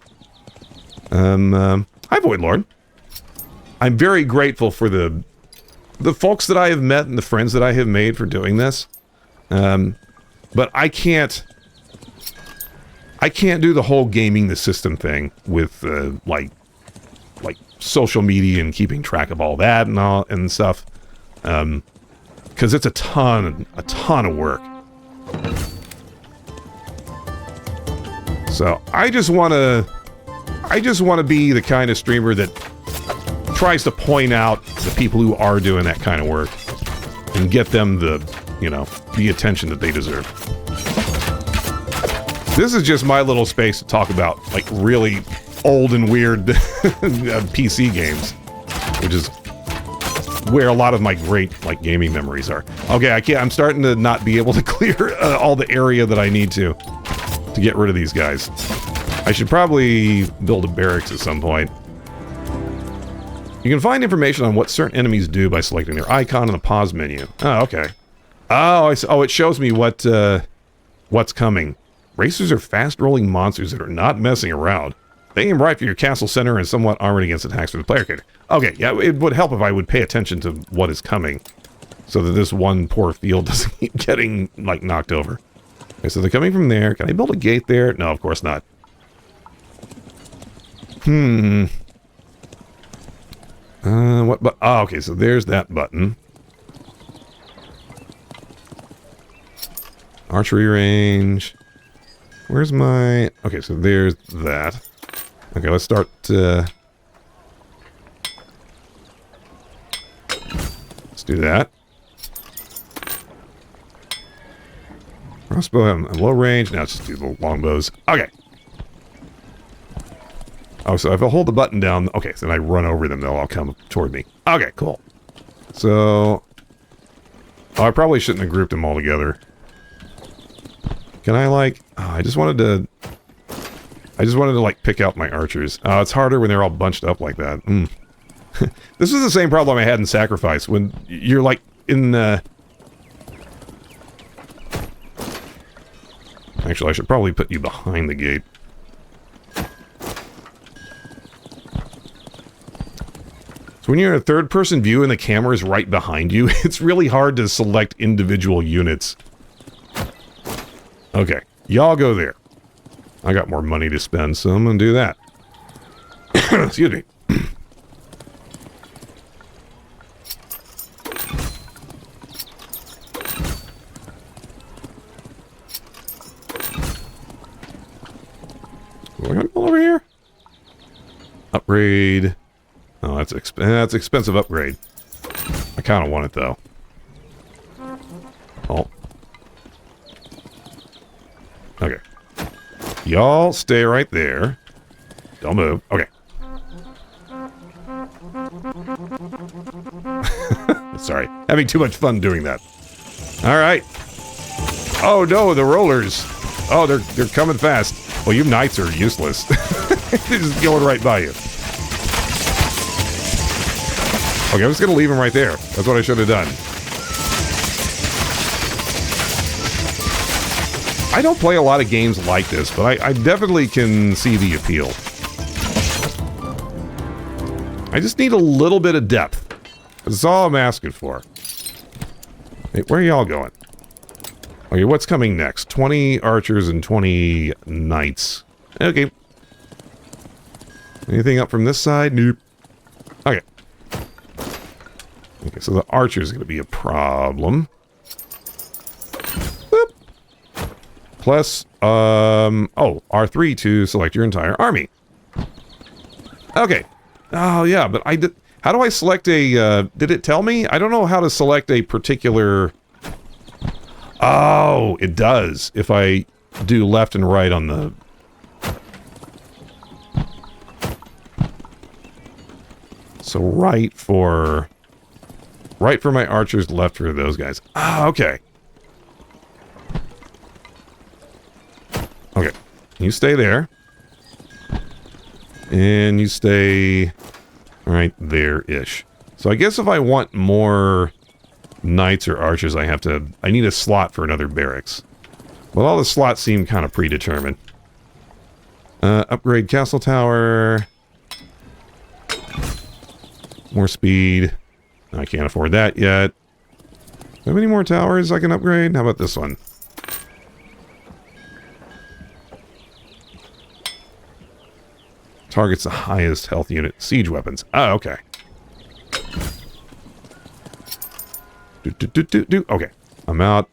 Hi, Void Lord. I'm very grateful for the folks that I have met and the friends that I have made for doing this. But I can't do the whole gaming the system thing with, like social media and keeping track of all that and stuff. Because it's a ton of work. So I just want to be the kind of streamer that tries to point out the people who are doing that kind of work and get them the you know, the attention that they deserve. This is just my little space to talk about, like, really old and weird PC games, which is where a lot of my great, like, gaming memories are. Okay, I'm starting to not be able to clear all the area that I need to get rid of these guys. I should probably build a barracks at some point. You can find information on what certain enemies do by selecting their icon in the pause menu. Oh, okay. Oh, it shows me what's coming. Racers are fast-rolling monsters that are not messing around. They aim right for your castle center and somewhat armored against attacks from the player character. Okay, yeah, it would help if I would pay attention to what is coming, so that this one poor field doesn't keep getting, like, knocked over. Okay, so they're coming from there. Can I build a gate there? No, of course not. What but okay, so there's that button. Archery range. Where's my... Okay, so there's that. Okay, let's start... Let's do that. Crossbow at low range. Now let's just do the longbows. Okay. Oh, so if I hold the button down... Okay, so then I run over them, they'll all come toward me. Okay, cool. So... Oh, I probably shouldn't have grouped them all together. Can I, like... Oh, I just wanted to, like, pick out my archers. It's harder when they're all bunched up like that. This is the same problem I had in Sacrifice. When you're, like, in, Actually, I should probably put you behind the gate. So when you're in a third-person view and the camera is right behind you, it's really hard to select individual units. Okay, y'all go there. I got more money to spend, so I'm gonna do that. Excuse me. What am I gonna pull over here? Upgrade. Oh, that's expensive upgrade. I kind of want it though. Oh. Okay. Y'all stay right there. Don't move. Okay. Sorry. Having too much fun doing that. Alright. Oh no, the rollers. Oh, they're coming fast. Well, you knights are useless. They're just going right by you. Okay, I'm just gonna leave them right there. That's what I should have done. I don't play a lot of games like this, but I definitely can see the appeal. I just need a little bit of depth. That's all I'm asking for. Hey, where are y'all going? Okay, what's coming next? 20 archers and 20 knights. Okay. Anything up from this side? Nope. Okay. Okay, so the archer's going to be a problem. Boop. Plus, R3 to select your entire army. Okay. Oh, yeah, but I did... How do I select a, did it tell me? I don't know how to select a particular... Oh, it does. If I do left and right on the... So right for my archers, left for those guys. Ah, okay. Okay. You stay there. And you stay right there-ish. So I guess if I want more knights or archers, I need a slot for another barracks. Well, all the slots seem kind of predetermined. Upgrade castle tower. More speed. I can't afford that yet. Do I have any more towers I can upgrade? How about this one? Targets the highest health unit. Siege weapons. Oh, okay. Okay. I'm out.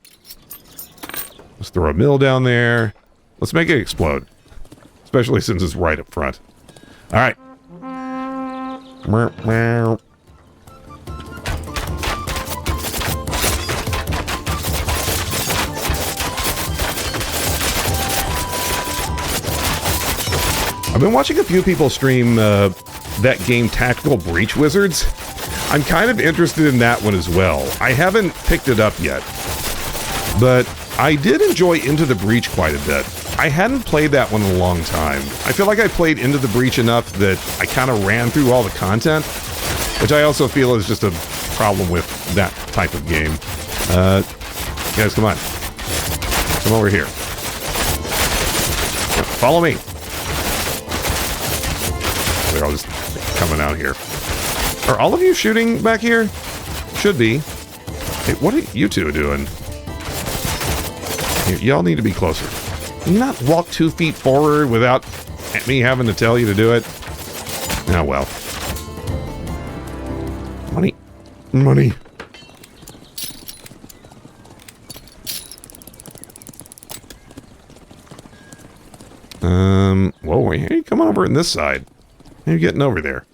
Let's throw a mill down there. Let's make it explode. Especially since it's right up front. Alright. I've been watching a few people stream that game Tactical Breach Wizards. I'm kind of interested in that one as well. I haven't picked it up yet, but I did enjoy Into the Breach quite a bit. I hadn't played that one in a long time. I feel like I played Into the Breach enough that I kind of ran through all the content, which I also feel is just a problem with that type of game. Guys, come on. Come over here. Follow me. They're all just coming out here. Are all of you shooting back here? Should be. Hey, what are you two doing? Y'all need to be closer. Can you not walk 2 feet forward without me having to tell you to do it? Oh, well. Money. Money. Whoa, hey, come on over on this side. How are you getting over there?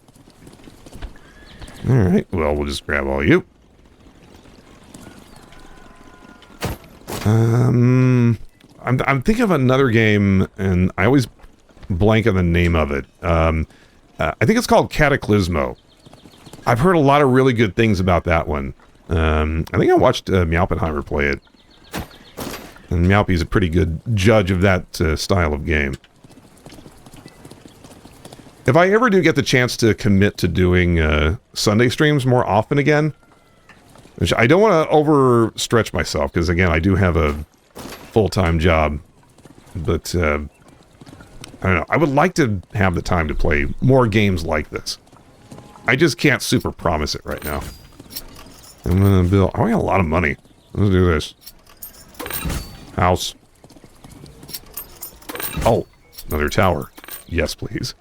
Alright, well, we'll just grab all you. I'm thinking of another game, and I always blank on the name of it. I think it's called Cataclysmo. I've heard a lot of really good things about that one. I think I watched Meowpenheimer play it. And Meowpie's a pretty good judge of that style of game. If I ever do get the chance to commit to doing Sunday streams more often again, which I don't want to overstretch myself, because again, I do have a full-time job, but I don't know, I would like to have the time to play more games like this. I just can't super promise it right now. I'm gonna build, oh, I got a lot of money. Let's do this. House. Oh, another tower. Yes, please.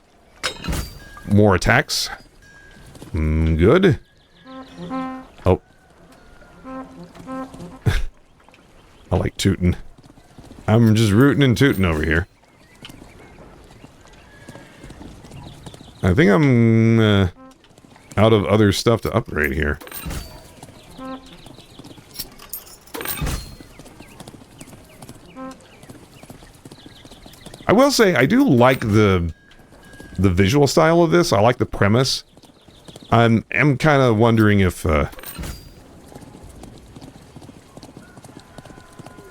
More attacks. Good. Oh. I like tootin'. I'm just rootin' and tootin' over here. I think I'm out of other stuff to upgrade here. I will say, I do like the visual style of this. I like the premise. I'm kind of wondering if I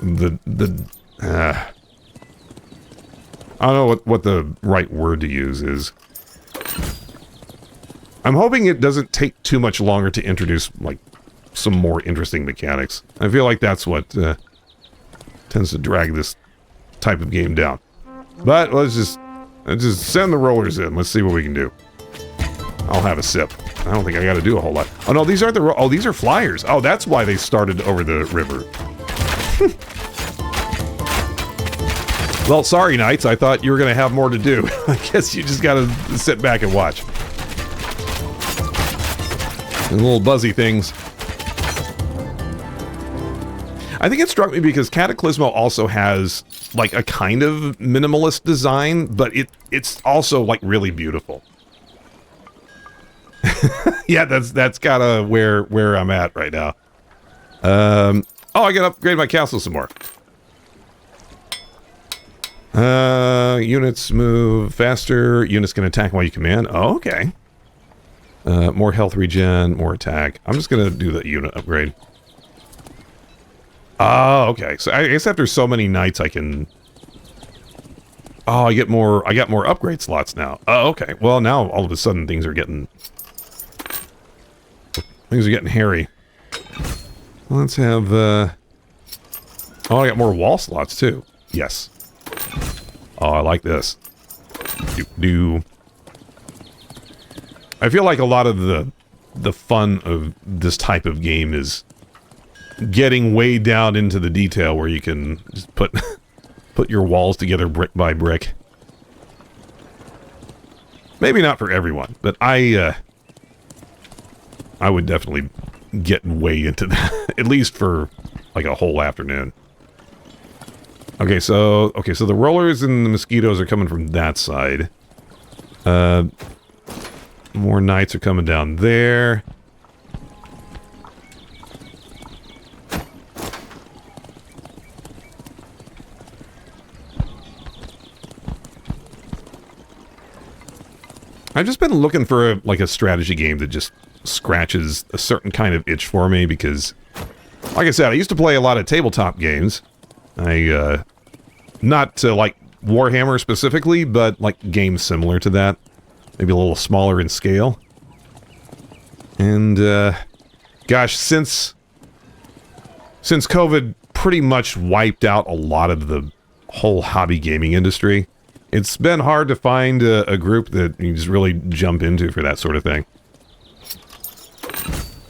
don't know what the right word to use is. I'm hoping it doesn't take too much longer to introduce, like, some more interesting mechanics. I feel like that's what tends to drag this type of game down. But let's just send the rollers in. Let's see what we can do. I'll have a sip. I don't think I got to do a whole lot. Oh no, these aren't oh, these are flyers. Oh, that's why they started over the river. Well, sorry, Knights. I thought you were going to have more to do. I guess you just got to sit back and watch. And little buzzy things. I think it struck me because Cataclysmo also has, like, a kind of minimalist design, but it's also, like, really beautiful. Yeah, that's kind of where I'm at right now. Oh, I gotta upgrade my castle some more. Units move faster. Units can attack while you command. Oh, okay. More health regen, more attack. I'm just gonna do the unit upgrade. Oh, okay. So I guess after so many nights I can... Oh, I got more upgrade slots now. Oh, okay. Well, now all of a sudden things are getting hairy. Let's have, Oh, I got more wall slots, too. Yes. Oh, I like this. I feel like a lot of the fun of this type of game is getting way down into the detail where you can just put your walls together brick by brick. Maybe not for everyone, but I would definitely get way into that, at least for like a whole afternoon. Okay, so the rollers and the mosquitoes are coming from that side. More knights are coming down there. I've just been looking for like a strategy game that just scratches a certain kind of itch for me because, like I said, I used to play a lot of tabletop games. Not to like Warhammer specifically, but like games similar to that. Maybe a little smaller in scale. And, gosh, since COVID pretty much wiped out a lot of the whole hobby gaming industry, it's been hard to find a group that you just really jump into for that sort of thing.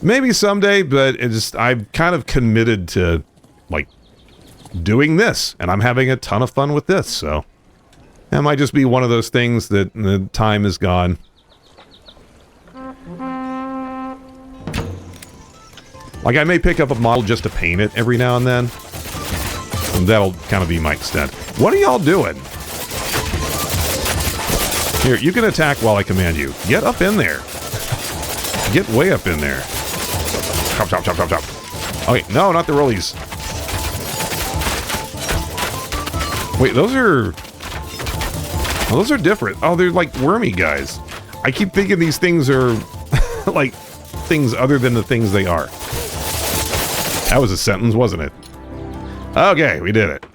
Maybe someday, but I'm kind of committed to, like, doing this, and I'm having a ton of fun with this, so that might just be one of those things that the time is gone. Like, I may pick up a model just to paint it every now and then, and that'll kind of be my extent. What are y'all doing? Here, you can attack while I command you. Get up in there. Get way up in there. Chop, chop, chop, chop, chop. Okay, no, not the rollies. Wait, those are different. Oh, they're like wormy guys. I keep thinking these things are like things other than the things they are. That was a sentence, wasn't it? Okay, we did it.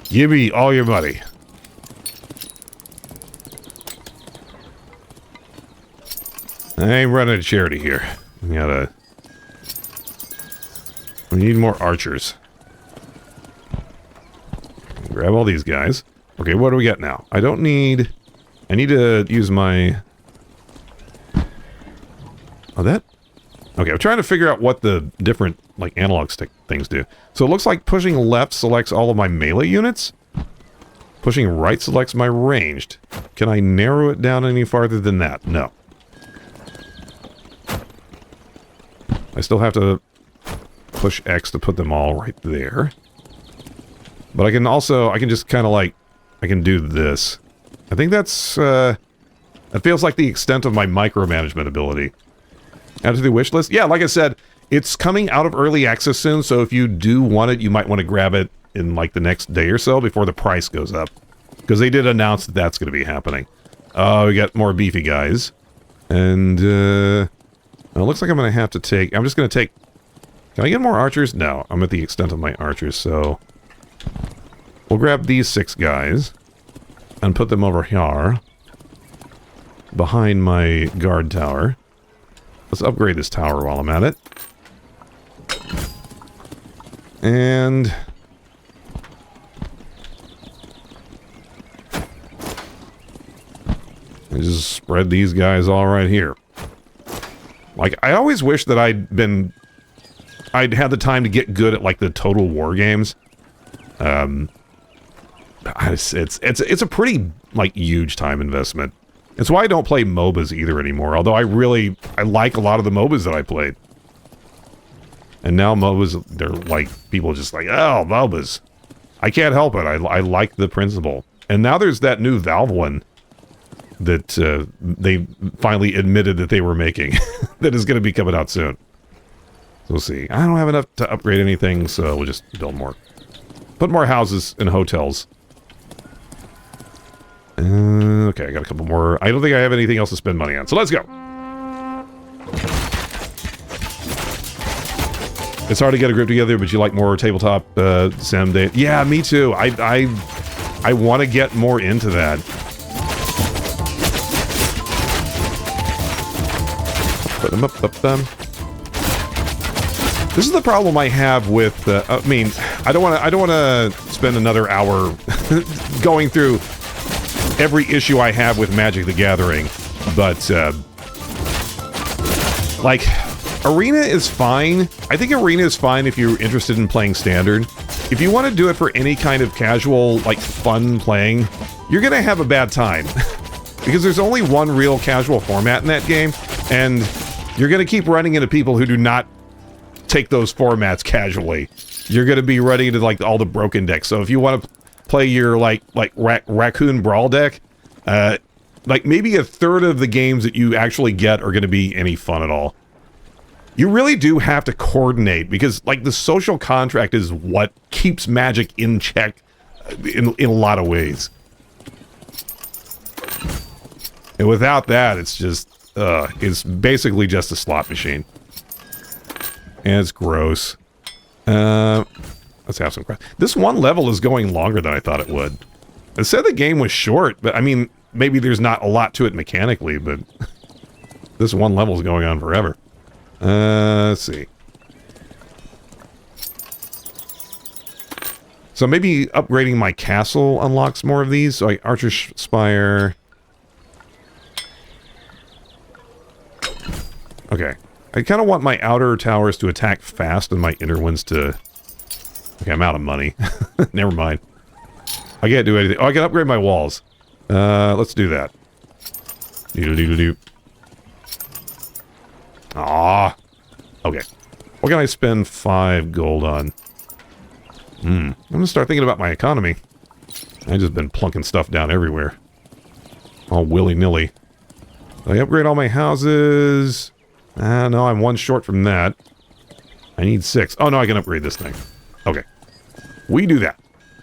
Give me all your money. I ain't running a charity here. We need more archers. Grab all these guys. Okay, what do we got now? I need to use my... Oh, that... Okay, I'm trying to figure out what the different, like, analog stick things do. So it looks like pushing left selects all of my melee units. Pushing right selects my ranged. Can I narrow it down any farther than that? No. I still have to push X to put them all right there. But I can just kind of like, I can do this. I think that's, that feels like the extent of my micromanagement ability. Add to the wish list? Yeah, like I said, it's coming out of early access soon, so if you do want it, you might want to grab it in like the next day or so before the price goes up. Because they did announce that that's going to be happening. Oh, we got more beefy guys. And, it looks like I'm going to have to take, I'm just going to take, can I get more archers? No, I'm at the extent of my archers, so... We'll grab these 6 guys and put them over here behind my guard tower. Let's upgrade this tower while I'm at it. And... I just spread these guys all right here. Like, I always wish that I'd had the time to get good at, like, the Total War games. It's a pretty, like, huge time investment. It's why I don't play MOBAs either anymore, although I like a lot of the MOBAs that I played. And now MOBAs, they're like, people are just like, oh, MOBAs. I can't help it, I like the principle. And now there's that new Valve one that they finally admitted that they were making, that is going to be coming out soon. So we'll see. I don't have enough to upgrade anything, so we'll just build more. Put more houses and hotels. Okay, I got a couple more. I don't think I have anything else to spend money on, so let's go. It's hard to get a group together, but you like more tabletop sim day. Yeah, me too. I want to get more into that. Put them up them. This is the problem I have with. I mean, I don't want to spend another hour going through every issue I have with Magic the Gathering, but like, Arena is fine. I think Arena is fine if you're interested in playing Standard. If you want to do it for any kind of casual, like, fun playing, you're gonna have a bad time. Because there's only one real casual format in that game, and you're gonna keep running into people who do not take those formats casually. You're gonna be running into, like, all the broken decks. So if you want to play your, like Raccoon Brawl deck, like, maybe a third of the games that you actually get are gonna be any fun at all. You really do have to coordinate, because, like, the social contract is what keeps Magic in check in a lot of ways. And without that, it's just, it's basically just a slot machine. And it's gross. Let's have some crap. This one level is going longer than I thought it would. It said the game was short, but I mean, maybe there's not a lot to it mechanically, but this one level is going on forever. Let's see. So maybe upgrading my castle unlocks more of these. So like Archer Spire. Okay. I kind of want my outer towers to attack fast and my inner ones to... Okay, I'm out of money. Never mind. I can't do anything. Oh, I can upgrade my walls. Let's do that. Doodle-doodle-doo. Ah. Okay. What can I spend 5 gold on? I'm gonna start thinking about my economy. I've just been plunking stuff down everywhere. All willy-nilly. Did I upgrade all my houses? No, I'm 1 short from that. I need 6. Oh, no, I can upgrade this thing. Okay. We do that.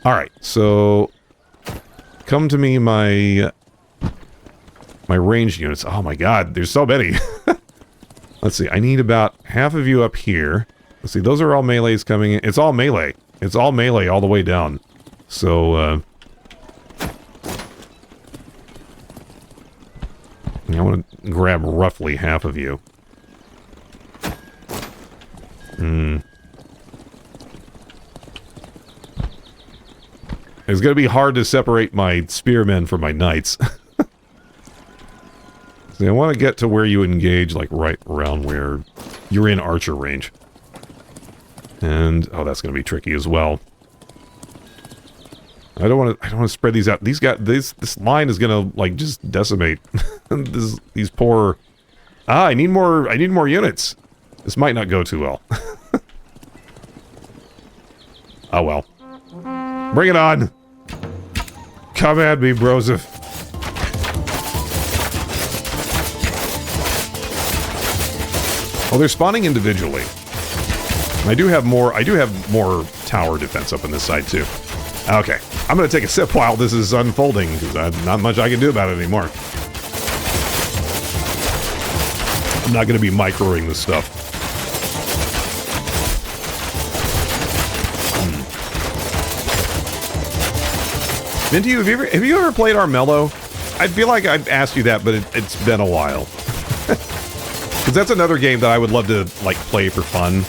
Alright, so... Come to me, my ranged units. Oh my god, there's so many. Let's see, I need about half of you up here. Let's see, those are all melees coming in. It's all melee. It's all melee all the way down. So, I want to grab roughly half of you. It's going to be hard to separate my spearmen from my knights. See, I want to get to where you engage, like right around where you're in archer range. And, oh, that's going to be tricky as well. I don't want to spread these out. These guys, this line is going to, like, just decimate. These poor... I need more units. This might not go too well. Oh, well. Bring it on! Come at me, Broseph. Oh, they're spawning individually. I do have more tower defense up on this side, too. Okay. I'm gonna take a sip while this is unfolding, because not much I can do about it anymore. I'm not gonna be microing this stuff. Minty, have you ever played Armello? I feel like I'd asked you that, but it's been a while. Because that's another game that I would love to, like, play for fun.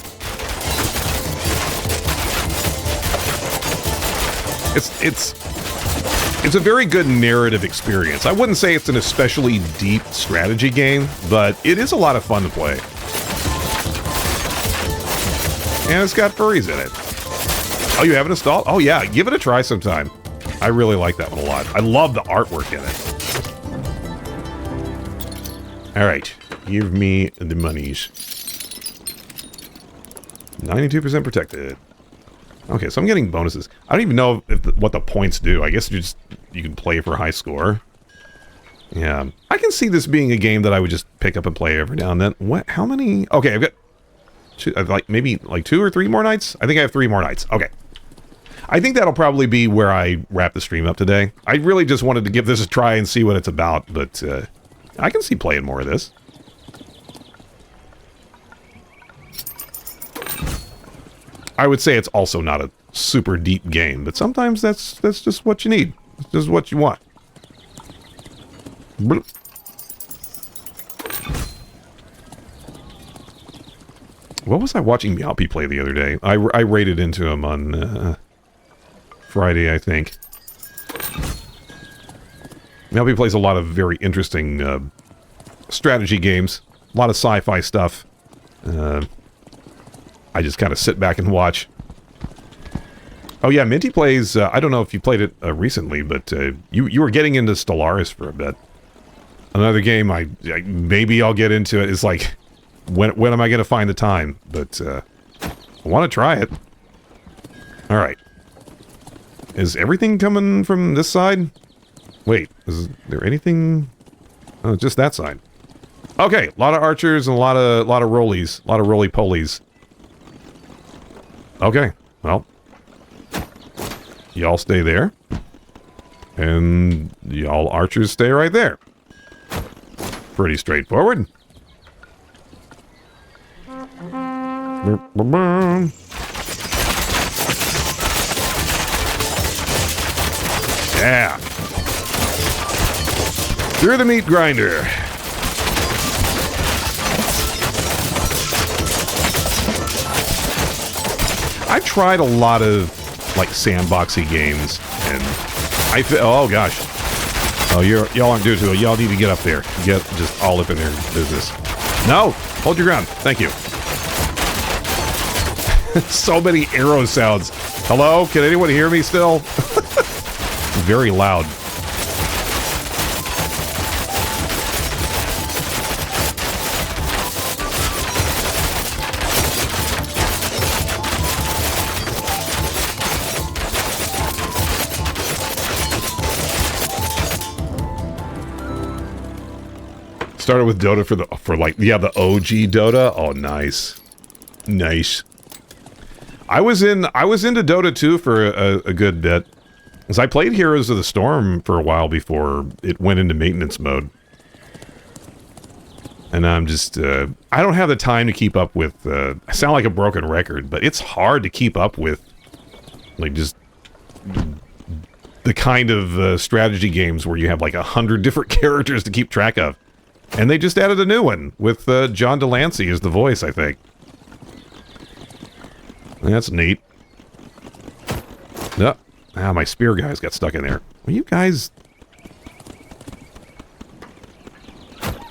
It's a very good narrative experience. I wouldn't say it's an especially deep strategy game, but it is a lot of fun to play. And it's got furries in it. Oh, you haven't installed? Oh yeah, give it a try sometime. I really like that one a lot. I love the artwork in it. Alright, give me the monies. 92% protected. Okay, so I'm getting bonuses. I don't even know what the points do. I guess you can play for high score. Yeah, I can see this being a game that I would just pick up and play every now and then. What? How many? Okay, I've got maybe 2 or 3 more nights. I think I have 3 more nights. Okay. I think that'll probably be where I wrap the stream up today. I really just wanted to give this a try and see what it's about, but I can see playing more of this. I would say it's also not a super deep game, but sometimes that's just what you need. It's just what you want. What was I watching Meowpie play the other day? I raided into him on Friday, I think. Meowpie plays a lot of very interesting strategy games. A lot of sci-fi stuff. I just kind of sit back and watch. Oh yeah, Minty plays, I don't know if you played it recently, but you were getting into Stellaris for a bit. Another game maybe I'll get into it. It's like, when am I going to find the time? But I want to try it. Alright. Is everything coming from this side? Wait, is there anything? Oh, just that side. Okay, a lot of archers and a lot of rollies. A lot of roly-polies. Okay, well. Y'all stay there. And y'all archers stay right there. pretty straightforward. Yeah. Through the meat grinder. I tried a lot of like sandboxy games, and oh gosh, oh y'all aren't doing too well. Y'all need to get up there, get just all up in their business. No, hold your ground. Thank you. So many arrow sounds. Hello, can anyone hear me still? Very loud. Started with Dota for the OG Dota. Oh, nice, nice. I was into Dota 2 for a good bit, because I played Heroes of the Storm for a while before it went into maintenance mode, and I'm just I don't have the time to keep up with. I sound like a broken record, but it's hard to keep up with, like, just the kind of strategy games where you have like 100 different characters to keep track of. And they just added a new one with John Delancey as the voice, I think. That's neat. No. Ah, my spear guys got stuck in there. Are you guys...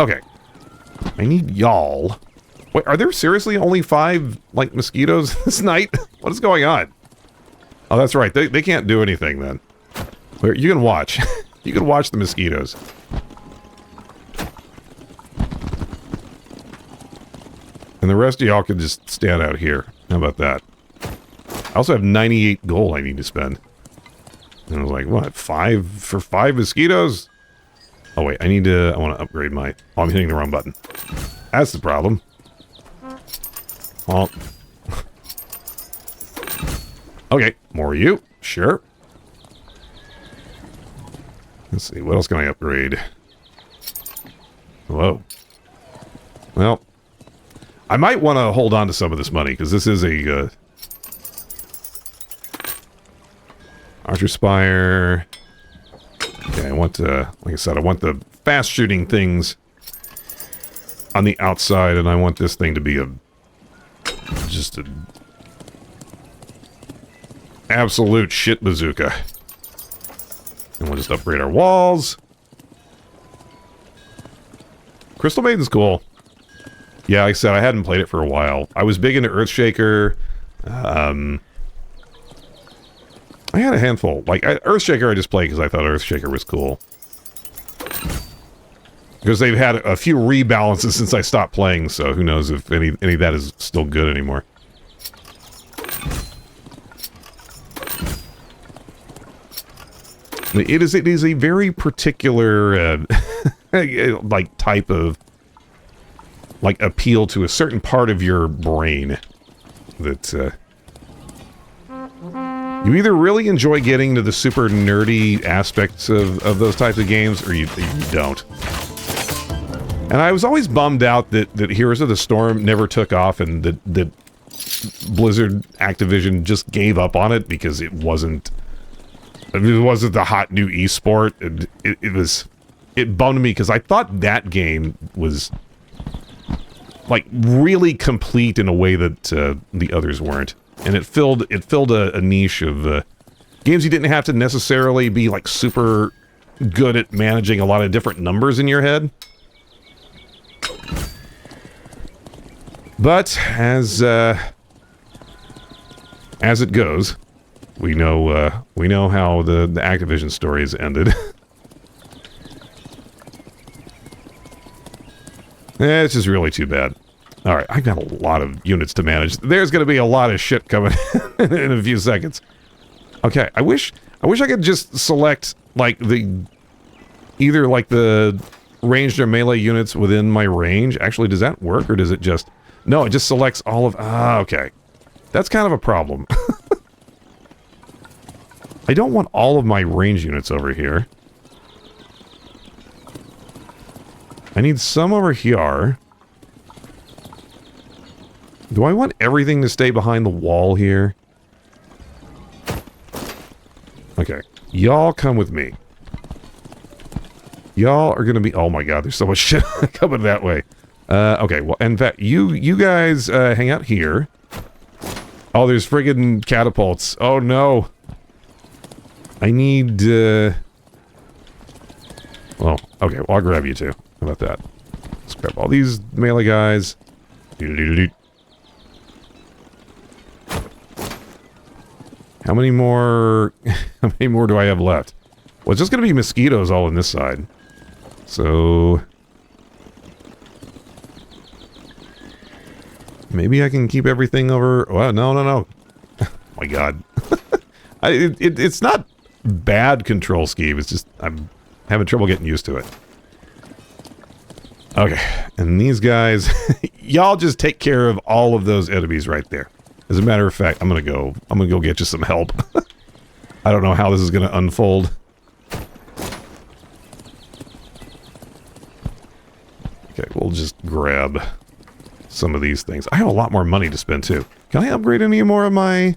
Okay. I need y'all. Wait, are there seriously only 5, like, mosquitoes this night? What is going on? Oh, that's right. They can't do anything, then. You can watch. You can watch the mosquitoes. And the rest of y'all can just stand out here. How about that? I also have 98 gold I need to spend. And I was like, what, 5 for 5 mosquitoes? Oh wait, I want to upgrade my... Oh, I'm hitting the wrong button. That's the problem. Oh. Okay, more of you. Sure. Let's see, what else can I upgrade? Whoa. Well... I might want to hold on to some of this money, because this is a... Archer Spire. Okay, I want, like I said, I want the fast-shooting things on the outside, and I want this thing to be just a... absolute shit bazooka. And we'll just upgrade our walls. Crystal Maiden's cool. Yeah, like I said, I hadn't played it for a while. I was big into Earthshaker. I had a handful. Like, Earthshaker I just played because I thought Earthshaker was cool. Because they've had a few rebalances since I stopped playing, so who knows if any of that is still good anymore. It is a very particular, like, type of... like, appeal to a certain part of your brain that, you either really enjoy getting to the super nerdy aspects of those types of games, or you don't. And I was always bummed out that Heroes of the Storm never took off, and that Blizzard Activision just gave up on it because it wasn't the hot new esport. It bummed me because I thought that game was... like, really complete in a way that the others weren't. And it filled a niche of games you didn't have to necessarily be, like, super good at managing a lot of different numbers in your head. But, as it goes, we know how the Activision story has ended. It's just really too bad. Alright, I've got a lot of units to manage. There's going to be a lot of shit coming in a few seconds. Okay, I wish I could just select, like, either, like, the ranged or melee units within my range. Actually, does that work, or does it just... No, it just selects all of... Ah, okay. That's kind of a problem. I don't want all of my range units over here. I need some over here. Do I want everything to stay behind the wall here? Okay. Y'all come with me. Y'all are gonna be... Oh my god, there's so much shit coming that way. Okay, well, in fact, you guys hang out here. Oh, there's friggin' catapults. Oh no. I need... Well, okay, well, I'll grab you two. How about that? Let's grab all these melee guys. How many more... How many more do I have left? Well, it's just gonna be mosquitoes all on this side. So... Maybe I can keep everything over... Well, no. Oh my god. It's not bad control scheme, it's just... I'm having trouble getting used to it. Okay, and these guys... Y'all just take care of all of those enemies right there. As a matter of fact, I'm gonna go get you some help. I don't know how this is gonna unfold. Okay, we'll just grab some of these things. I have a lot more money to spend too. Can I upgrade any more of my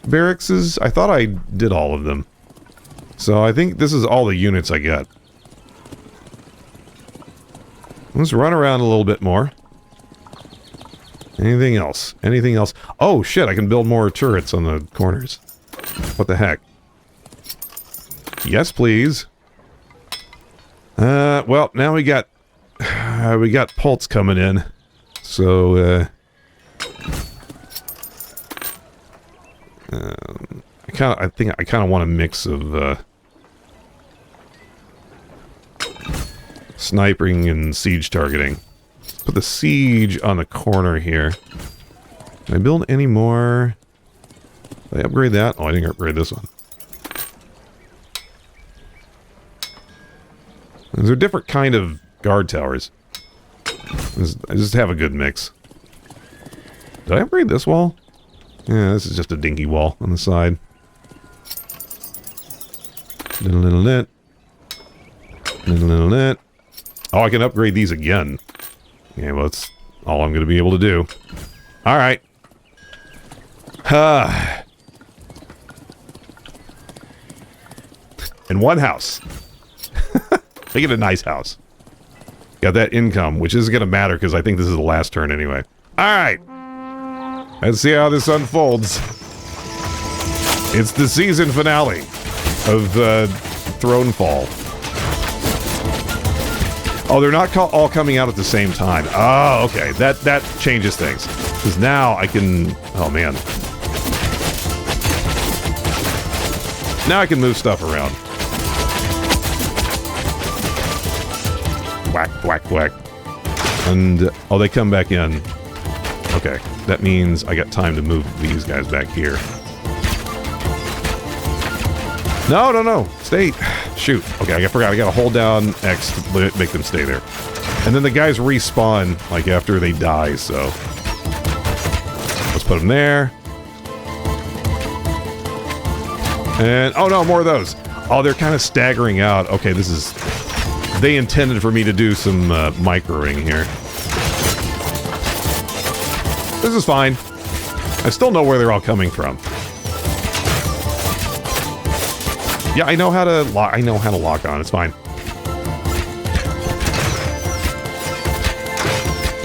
barracks? I thought I did all of them. So I think this is all the units I got. Let's run around a little bit more. Anything else? Anything else? Oh shit, I can build more turrets on the corners. What the heck? Yes, please. Well, now we got Pulse coming in. So, I think I kind of want a mix of, sniping and siege targeting. Put the siege on the corner here. Can I build any more? Did I upgrade that? Oh, I didn't upgrade this one. These are different kind of guard towers. I just have a good mix. Did I upgrade this wall? Yeah, this is just a dinky wall on the side. Little net. Little net. Oh, I can upgrade these again. Yeah, well, that's all I'm going to be able to do. Alright. In one house. Make it a nice house. Got that income, which isn't going to matter because I think this is the last turn anyway. Alright. Let's see how this unfolds. It's the season finale of Thronefall. Oh, they're not all coming out at the same time. Oh, okay. That changes things. Because now I can... Oh, man. Now I can move stuff around. Whack, whack, whack. And... oh, they come back in. Okay. That means I got time to move these guys back here. No. Stay. Shoot. Okay, I forgot. I gotta hold down X to make them stay there. And then the guys respawn, like, after they die, so... Let's put them there. And... oh, no, more of those. Oh, they're kind of staggering out. Okay, this is... they intended for me to do some, microing here. This is fine. I still know where they're all coming from. Yeah, I know how to lock on. It's fine.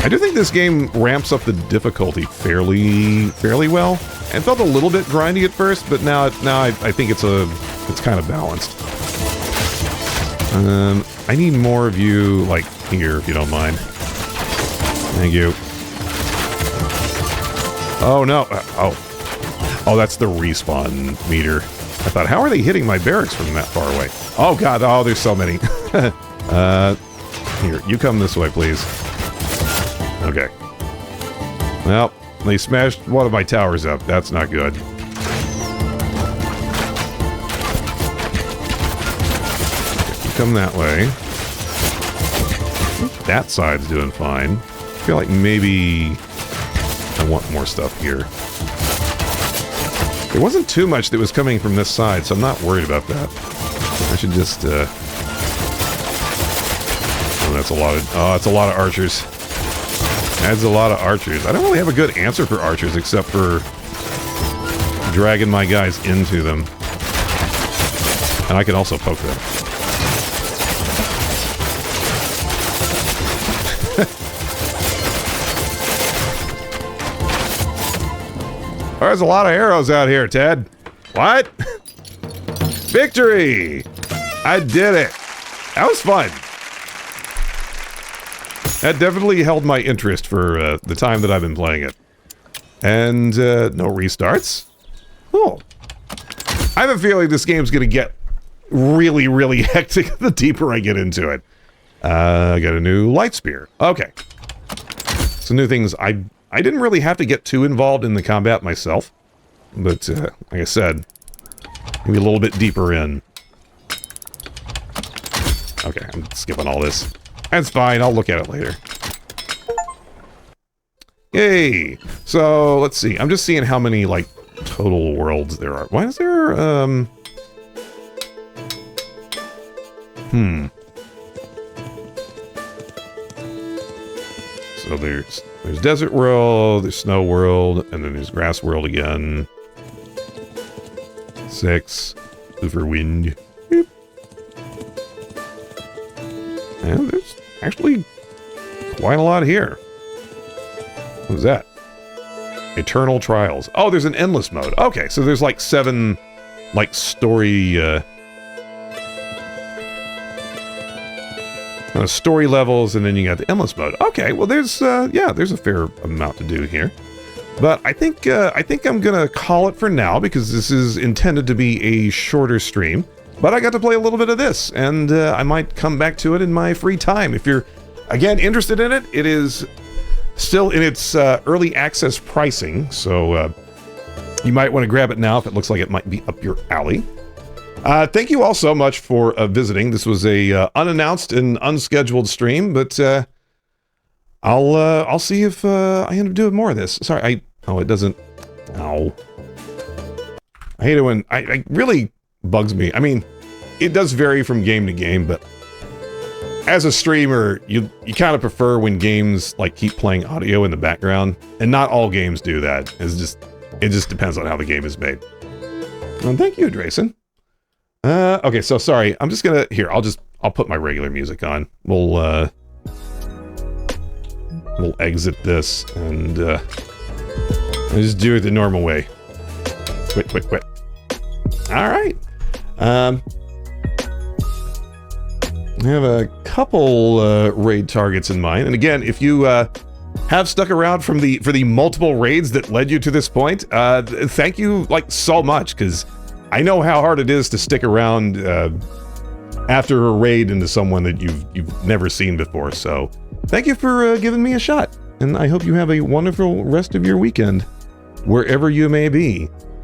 I do think this game ramps up the difficulty fairly well. It felt a little bit grindy at first, but now I think it's kind of balanced. I need more of you, like, here, if you don't mind. Thank you. Oh, no. Oh, that's the respawn meter. I thought, how are they hitting my barracks from that far away? Oh, God. Oh, there's so many. Here, you come this way, please. Okay. Well, they smashed one of my towers up. That's not good. You come that way. That side's doing fine. I feel like maybe I want more stuff here. There wasn't too much that was coming from this side, so I'm not worried about that. I should just, that's a lot of... Oh, that's a lot of archers. That's a lot of archers. I don't really have a good answer for archers except for dragging my guys into them. And I can also poke them. There's a lot of arrows out here, Ted. What? Victory! I did it. That was fun. That definitely held my interest for the time that I've been playing it. And no restarts. Cool. I have a feeling this game's going to get really, really hectic the deeper I get into it. I got a new light spear. Okay. Some new things. I didn't really have to get too involved in the combat myself. But, like I said, maybe a little bit deeper in. Okay, I'm skipping all this. That's fine, I'll look at it later. Yay! So, let's see. I'm just seeing how many, like, total worlds there are. Why is there, So there's Desert World, there's Snow World, and then there's Grass World again. 6. Wind. Beep. And there's actually quite a lot here. What is that? Eternal Trials. Oh, there's an endless mode. Okay, so there's like 7, like, story, story levels, and then you got the endless mode. Okay, well, there's, yeah, there's a fair amount to do here. But I think I'm gonna call it for now, because this is intended to be a shorter stream. But I got to play a little bit of this, and I might come back to it in my free time. If you're, again, interested in it, it is still in its early access pricing, so you might want to grab it now if it looks like it might be up your alley. Thank you all so much for visiting. This was a unannounced and unscheduled stream, but I'll see if I end up doing more of this. Sorry, oh, it doesn't. Ow. I hate it when I really bugs me. I mean, it does vary from game to game, but as a streamer, you kind of prefer when games like keep playing audio in the background, and not all games do that. It just depends on how the game is made. Well, thank you, Drayson. Okay, so sorry. I'm just gonna I'll put my regular music on. We'll exit this and just do it the normal way. Quit. All right. I have a couple raid targets in mind, and again, if you have stuck around for the multiple raids that led you to this point, thank you like so much, because I know how hard it is to stick around after a raid into someone that you've never seen before. So thank you for giving me a shot, and I hope you have a wonderful rest of your weekend, wherever you may be.